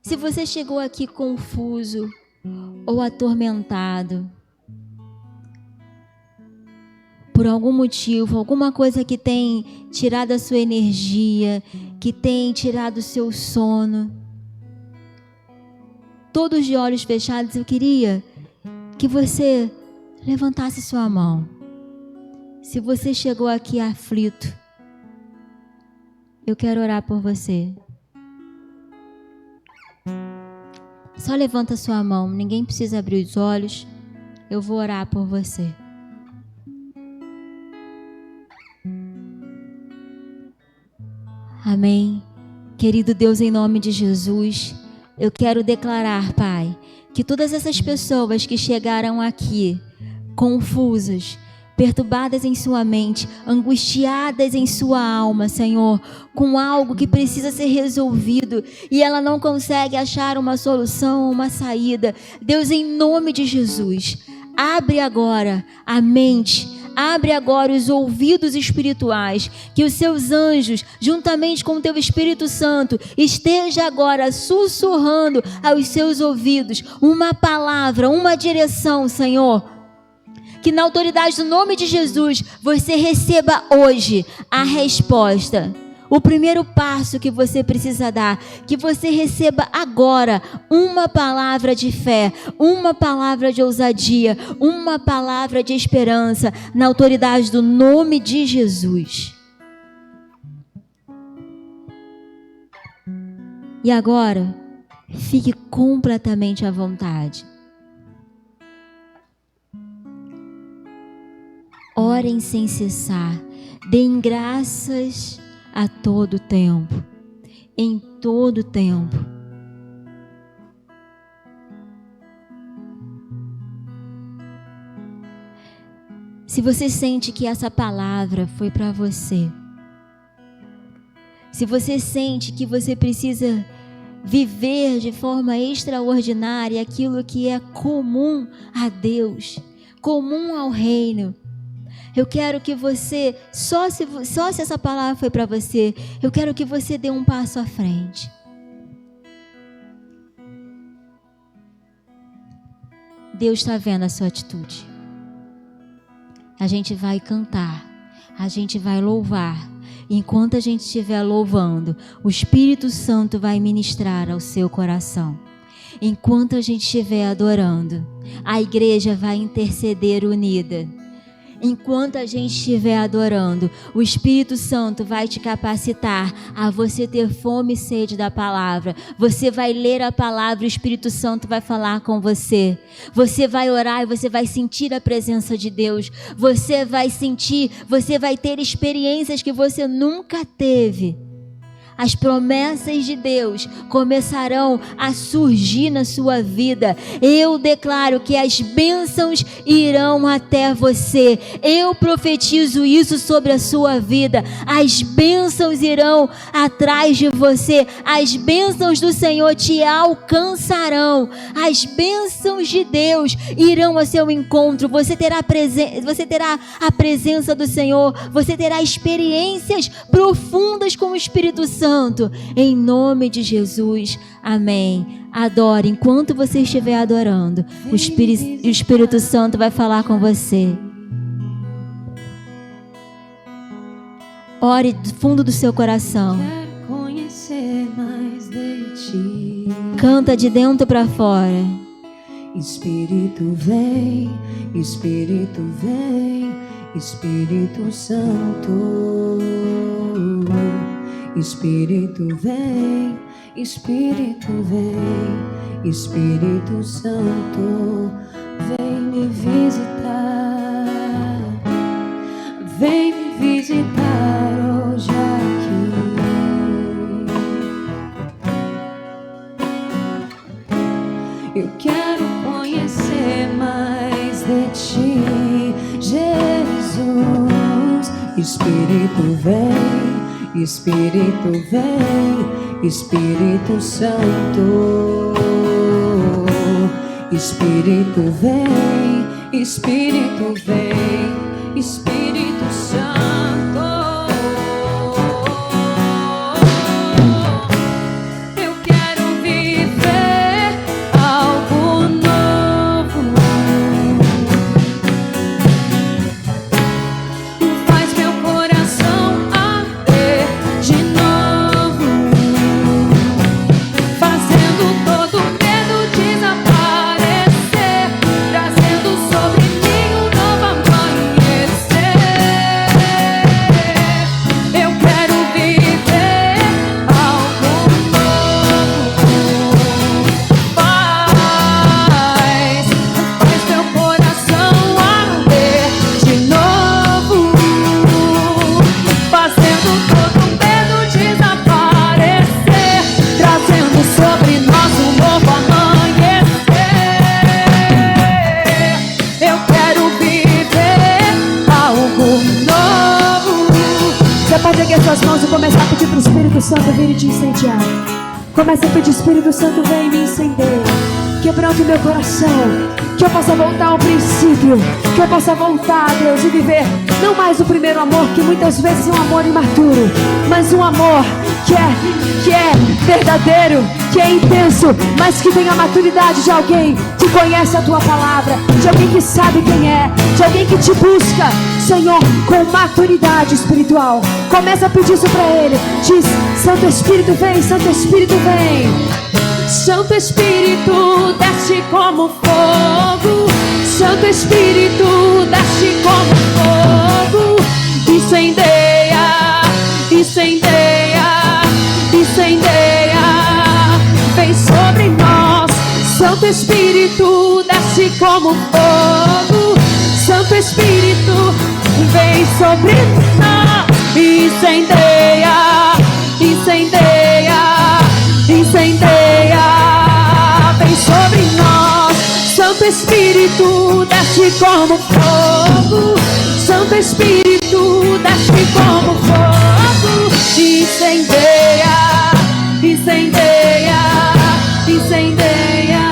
Se você chegou aqui confuso ou atormentado, por algum motivo, alguma coisa que tem tirado a sua energia, que tem tirado o seu sono, todos de olhos fechados, eu queria que você levantasse sua mão. Se você chegou aqui aflito, eu quero orar por você. Só levanta sua mão, ninguém precisa abrir os olhos, eu vou orar por você. Amém. Querido Deus, em nome de Jesus, eu quero declarar, Pai, que todas essas pessoas que chegaram aqui, confusas, perturbadas em sua mente, angustiadas em sua alma, Senhor, com algo que precisa ser resolvido e ela não consegue achar uma solução, uma saída. Deus, em nome de Jesus, abre agora a mente, abre agora os ouvidos espirituais, que os seus anjos, juntamente com o teu Espírito Santo, esteja agora sussurrando aos seus ouvidos uma palavra, uma direção, Senhor. Que na autoridade do nome de Jesus, você receba hoje a resposta. O primeiro passo que você precisa dar, que você receba agora uma palavra de fé, uma palavra de ousadia, uma palavra de esperança, na autoridade do nome de Jesus. E agora, fique completamente à vontade. Orem sem cessar. Deem graças a todo tempo. Em todo tempo. Se você sente que essa palavra foi para você, se você sente que você precisa viver de forma extraordinária aquilo que é comum a Deus, comum ao reino, eu quero que você, só se essa palavra foi para você, eu quero que você dê um passo à frente. Deus está vendo a sua atitude. A gente vai cantar, a gente vai louvar. Enquanto a gente estiver louvando, o Espírito Santo vai ministrar ao seu coração. Enquanto a gente estiver adorando, a igreja vai interceder unida. Enquanto a gente estiver adorando, o Espírito Santo vai te capacitar a você ter fome e sede da palavra. Você vai ler a palavra e o Espírito Santo vai falar com você. Você vai orar e você vai sentir a presença de Deus. Você vai ter experiências que você nunca teve. As promessas de Deus começarão a surgir na sua vida. Eu declaro que as bênçãos irão até você. Eu profetizo isso sobre a sua vida. As bênçãos irão atrás de você. As bênçãos do Senhor te alcançarão. As bênçãos de Deus irão ao seu encontro. Você terá a presença do Senhor. Você terá experiências profundas com o Espírito Santo. Em nome de Jesus, amém. Adore, enquanto você estiver adorando, o Espírito Santo vai falar com você. Ore do fundo do seu coração. Quero conhecer mais de ti. Canta de dentro para fora. Espírito vem, Espírito vem, Espírito Santo. Espírito vem, Espírito vem, Espírito Santo, vem me visitar, vem me visitar hoje aqui. Eu quero conhecer mais de ti, Jesus. Espírito vem, Espírito vem, Espírito Santo. Espírito vem, Espírito vem, Espírito Santo. Eu quero viver algo novo. Faz meu coração de novo, fazendo todo medo desaparecer, trazendo sobre mim um novo amanhecer. Eu quero viver algo novo. Faz meu coração arder de novo, fazendo todo trazendo sobre nós um novo amanhecer. Eu quero viver algo novo. Você pode erguer suas mãos e começar a pedir para o Espírito Santo vir e te incendiar. Comece a pedir: Espírito Santo, vem me incendeia. Quebrante meu coração, que eu possa voltar ao princípio, que eu possa voltar, Deus, e viver não mais o primeiro amor, que muitas vezes é um amor imaturo, mas um amor que é verdadeiro, que é intenso, mas que tem a maturidade de alguém que conhece a tua palavra, de alguém que sabe quem é, de alguém que te busca, Senhor, com maturidade espiritual. Começa a pedir isso para Ele. Diz: Santo Espírito vem, Santo Espírito vem. Santo Espírito desce como fogo. Santo Espírito desce como fogo. Incendeia, incendeia, incendeia. Vem sobre nós. Santo Espírito desce como fogo. Santo Espírito vem sobre nós. Incendeia, incendeia, incendeia, vem sobre nós. Santo Espírito, desce como fogo. Santo Espírito, desce como fogo. Incendeia, incendeia, incendeia.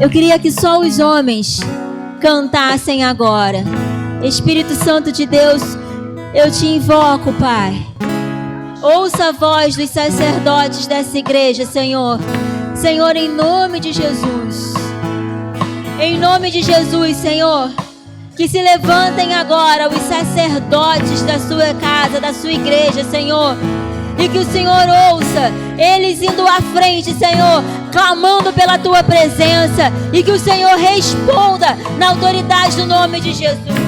Eu queria que só os homens cantassem agora. Espírito Santo de Deus, eu te invoco, Pai. Ouça a voz dos sacerdotes dessa igreja, Senhor. Senhor, em nome de Jesus. Em nome de Jesus, Senhor. Que se levantem agora os sacerdotes da sua casa, da sua igreja, Senhor. E que o Senhor ouça eles indo à frente, Senhor, clamando pela tua presença. E que o Senhor responda na autoridade do nome de Jesus.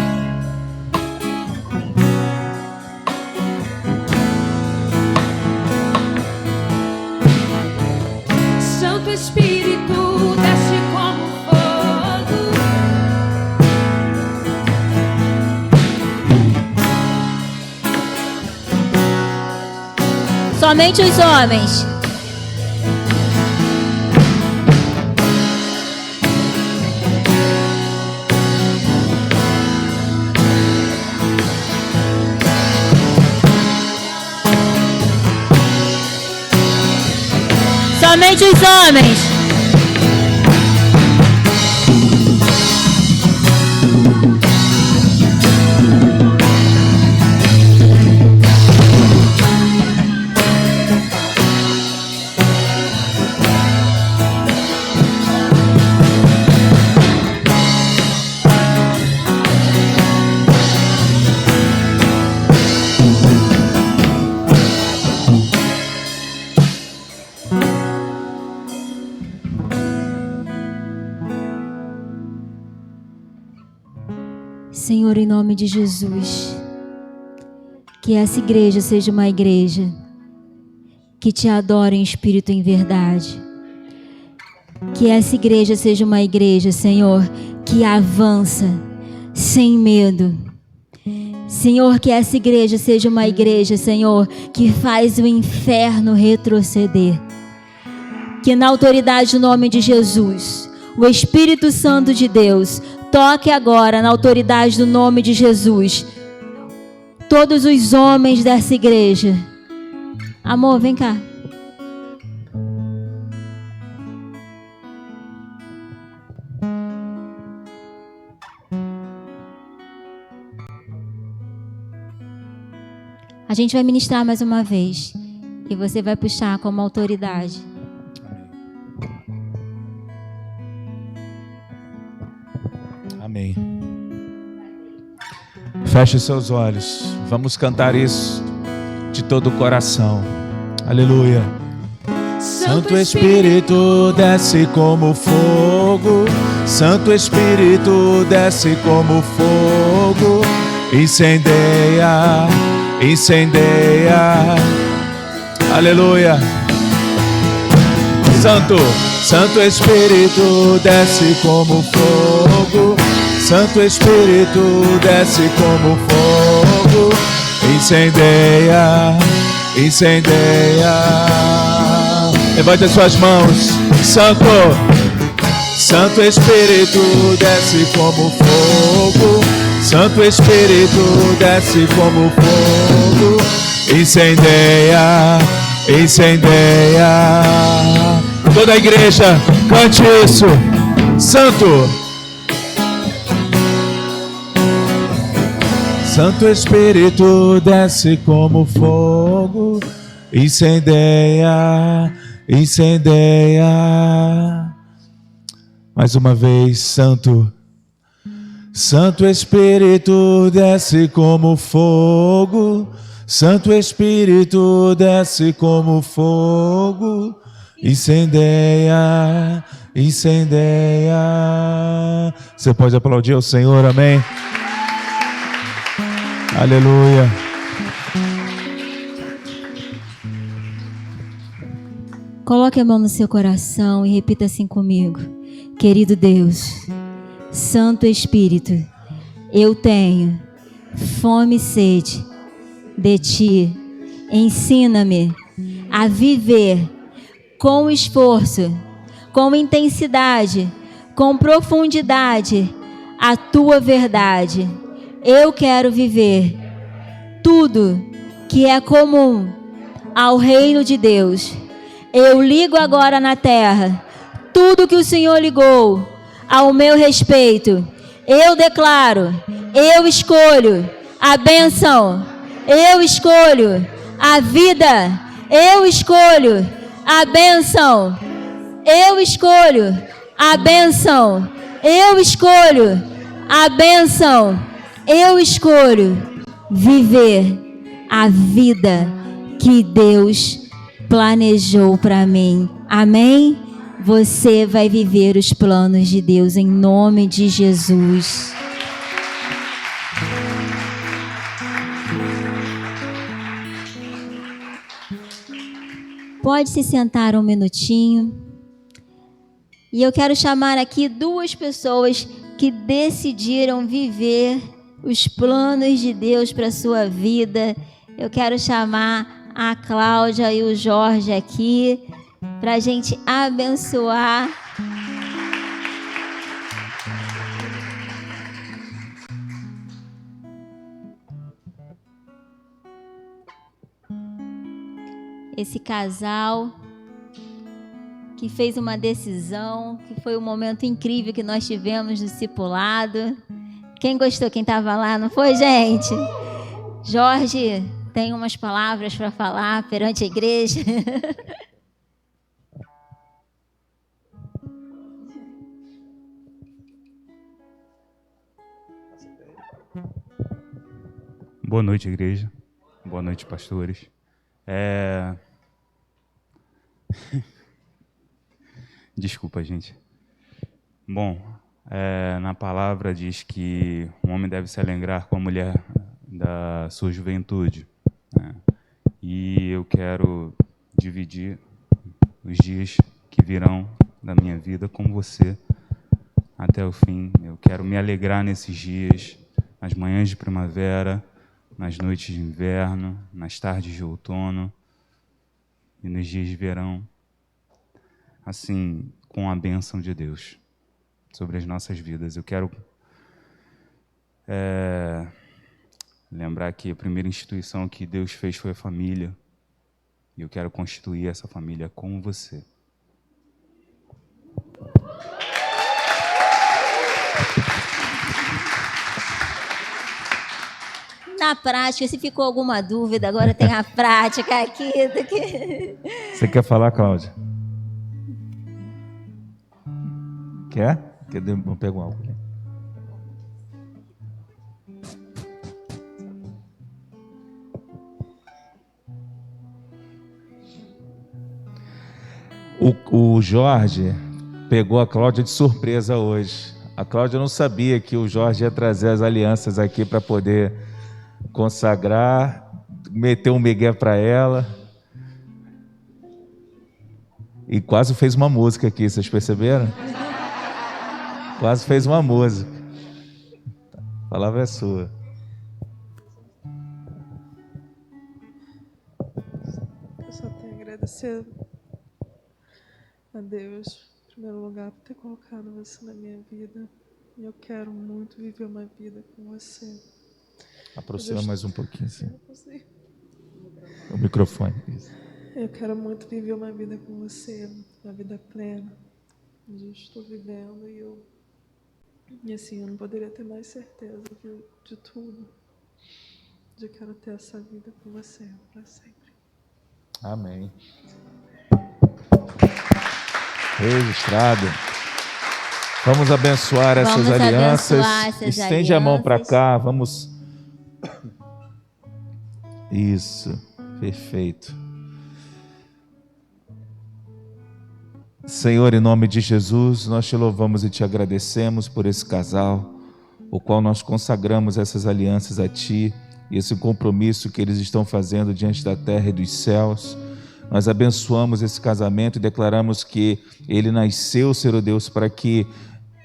Santo Espírito, desce como fogo. Somente os homens. Somente os homens. Senhor, em nome de Jesus, que essa igreja seja uma igreja que te adora em espírito e em verdade. Que essa igreja seja uma igreja, Senhor, que avança sem medo. Senhor, que essa igreja seja uma igreja, Senhor, que faz o inferno retroceder. Que na autoridade do nome de Jesus, o Espírito Santo de Deus toque agora na autoridade do nome de Jesus todos os homens dessa igreja. Amor, vem cá. A gente vai ministrar mais uma vez e você vai puxar como autoridade. Amém. Feche seus olhos. Vamos cantar isso de todo o coração. Aleluia. Santo Espírito, desce como fogo. Santo Espírito, desce como fogo. Incendeia, incendeia. Aleluia. Santo Espírito, desce como fogo. Santo Espírito, desce como fogo. Incendeia, incendeia. Levante as suas mãos. Santo Espírito, desce como fogo. Santo Espírito, desce como fogo. Incendeia, incendeia. Toda a igreja, cante isso. Santo Espírito, desce como fogo. Incendeia, incendeia. Mais uma vez, Santo Espírito, desce como fogo. Santo Espírito, desce como fogo. Incendeia, incendeia. Você pode aplaudir ao Senhor, amém? Aleluia. Coloque a mão no seu coração e repita assim comigo. Querido Deus, Santo Espírito, Eu tenho fome e sede de ti. Ensina-me a viver com esforço, com intensidade, com profundidade a tua verdade. Eu quero viver tudo que é comum ao reino de Deus. Eu ligo agora na terra tudo que o Senhor ligou ao meu respeito. Eu declaro, eu escolho a bênção, eu escolho a vida, eu escolho a bênção, eu escolho a bênção, eu escolho a bênção, eu escolho viver a vida que Deus planejou para mim. Amém? Você vai viver os planos de Deus em nome de Jesus. Pode se sentar um minutinho. E eu quero chamar aqui duas pessoas que decidiram viver os planos de Deus para a sua vida. Eu quero chamar a Cláudia e o Jorge aqui para a gente abençoar. Esse casal que fez uma decisão, que foi um momento incrível que nós tivemos no discipulado. Quem gostou? Quem estava lá, não foi, gente? Jorge tem umas palavras para falar perante a igreja. Boa noite, igreja. Boa noite, pastores. Desculpa, gente. Bom, na palavra diz que um homem deve se alegrar com a mulher da sua juventude, né? E eu quero dividir os dias que virão da minha vida com você até o fim. Eu quero me alegrar nesses dias, nas manhãs de primavera, nas noites de inverno, nas tardes de outono e nos dias de verão, assim, com a bênção de Deus sobre as nossas vidas. Eu quero lembrar que a primeira instituição que Deus fez foi a família, e eu quero constituir essa família com você. Na prática, se ficou alguma dúvida, agora tem a prática aqui. Você quer falar, Cláudia? Quer? Vamos pegar um álcool aqui. O Jorge pegou a Cláudia de surpresa hoje. A Cláudia não sabia que o Jorge ia trazer as alianças aqui para poder consagrar, meter um migué para ela. E quase fez uma música aqui, vocês perceberam? Quase fez uma música. A palavra é sua. Eu só tenho a agradecer a Deus, em primeiro lugar, por ter colocado você na minha vida. E eu quero muito viver uma vida com você. Aproxima mais um pouquinho, sim. O microfone. Isso. Eu quero muito viver uma vida com você, uma vida plena. Eu estou vivendo e assim, eu não poderia ter mais certeza de tudo. Eu quero ter essa vida com você para sempre. Amém. Registrado. Vamos abençoar essas alianças. Estende a mão para cá. Vamos. Isso. Perfeito. Senhor, em nome de Jesus, nós te louvamos e te agradecemos por esse casal, o qual nós consagramos essas alianças a Ti e esse compromisso que eles estão fazendo diante da terra e dos céus. Nós abençoamos esse casamento e declaramos que ele nasceu, Senhor Deus, para que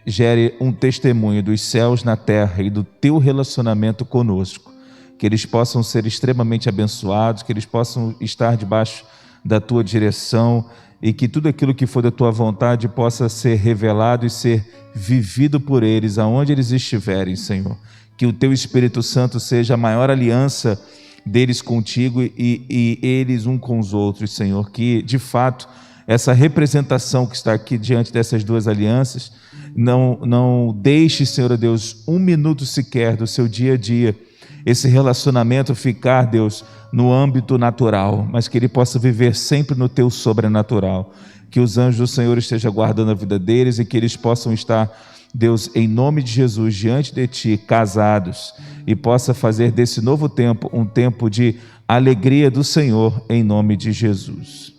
gere um testemunho dos céus na terra e do teu relacionamento conosco. Que eles possam ser extremamente abençoados, que eles possam estar debaixo da tua direção e que tudo aquilo que for da tua vontade possa ser revelado e ser vivido por eles, aonde eles estiverem, Senhor. Que o teu Espírito Santo seja a maior aliança deles contigo e eles um com os outros, Senhor. Que, de fato, essa representação que está aqui diante dessas duas alianças não deixe, Senhor Deus, um minuto sequer do seu dia a dia esse relacionamento ficar, Deus, no âmbito natural, mas que ele possa viver sempre no teu sobrenatural. Que os anjos do Senhor estejam guardando a vida deles e que eles possam estar, Deus, em nome de Jesus, diante de ti, casados, e possa fazer desse novo tempo um tempo de alegria do Senhor, em nome de Jesus.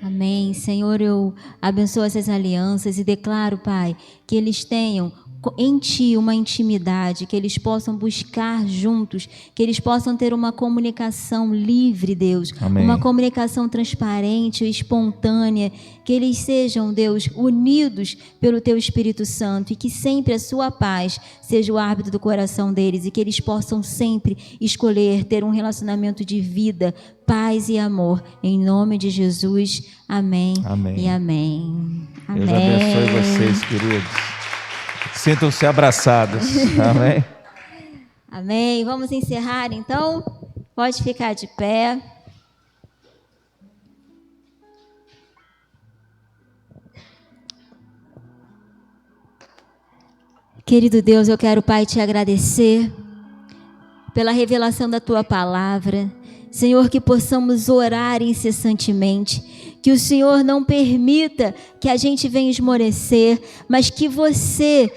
Amém. Senhor, eu abençoo essas alianças e declaro, Pai, que eles tenham em Ti uma intimidade, que eles possam buscar juntos, que eles possam ter uma comunicação livre, Deus. Amém. Uma comunicação transparente e espontânea, que eles sejam, Deus, unidos pelo Teu Espírito Santo e que sempre a Sua paz seja o árbitro do coração deles e que eles possam sempre escolher ter um relacionamento de vida, paz e amor, em nome de Jesus. Amém. Amém. E amém. Deus abençoe vocês, queridos. Sintam-se abraçados. Amém. Amém. Vamos encerrar, então. Pode ficar de pé. Querido Deus, eu quero, Pai, te agradecer pela revelação da Tua palavra. Senhor, que possamos orar incessantemente, que o Senhor não permita que a gente venha esmorecer, mas que você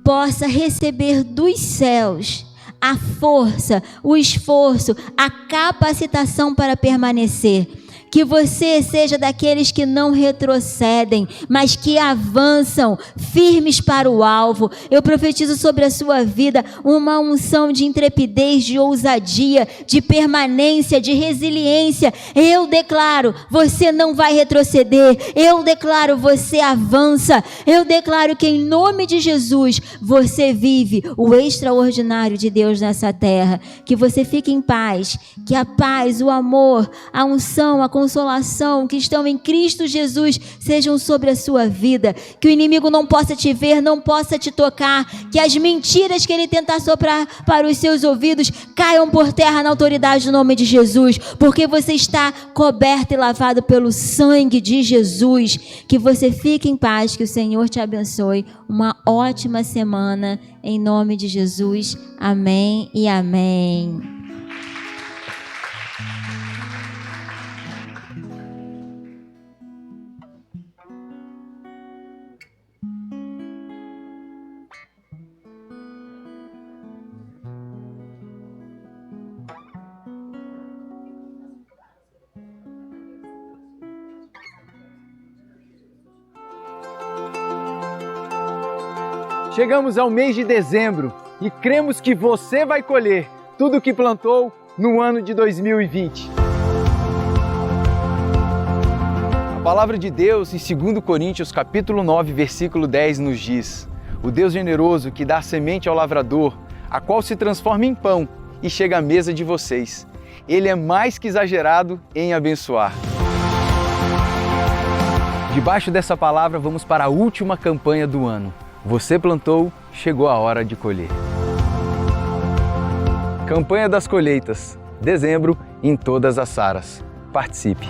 possa receber dos céus a força, o esforço, a capacitação para permanecer. Que você seja daqueles que não retrocedem, mas que avançam firmes para o alvo. Eu profetizo sobre a sua vida uma unção de intrepidez, de ousadia, de permanência, de resiliência. Eu declaro, você não vai retroceder. Eu declaro, você avança. Eu declaro que em nome de Jesus, você vive o extraordinário de Deus nessa terra. Que você fique em paz, que a paz, o amor, a unção, a consolação que estão em Cristo Jesus sejam sobre a sua vida, que o inimigo não possa te ver, não possa te tocar, que as mentiras que ele tenta soprar para os seus ouvidos caiam por terra na autoridade do nome de Jesus, porque você está coberto e lavado pelo sangue de Jesus. Que você fique em paz, que o Senhor te abençoe. Uma ótima semana em nome de Jesus. Amém e amém. Chegamos ao mês de dezembro e cremos que você vai colher tudo o que plantou no ano de 2020. A palavra de Deus em 2 Coríntios capítulo 9, versículo 10 nos diz: o Deus generoso que dá semente ao lavrador, a qual se transforma em pão e chega à mesa de vocês. Ele é mais que exagerado em abençoar. Debaixo dessa palavra, vamos para a última campanha do ano. Você plantou, chegou a hora de colher. Campanha das colheitas, dezembro em todas as Saras. Participe!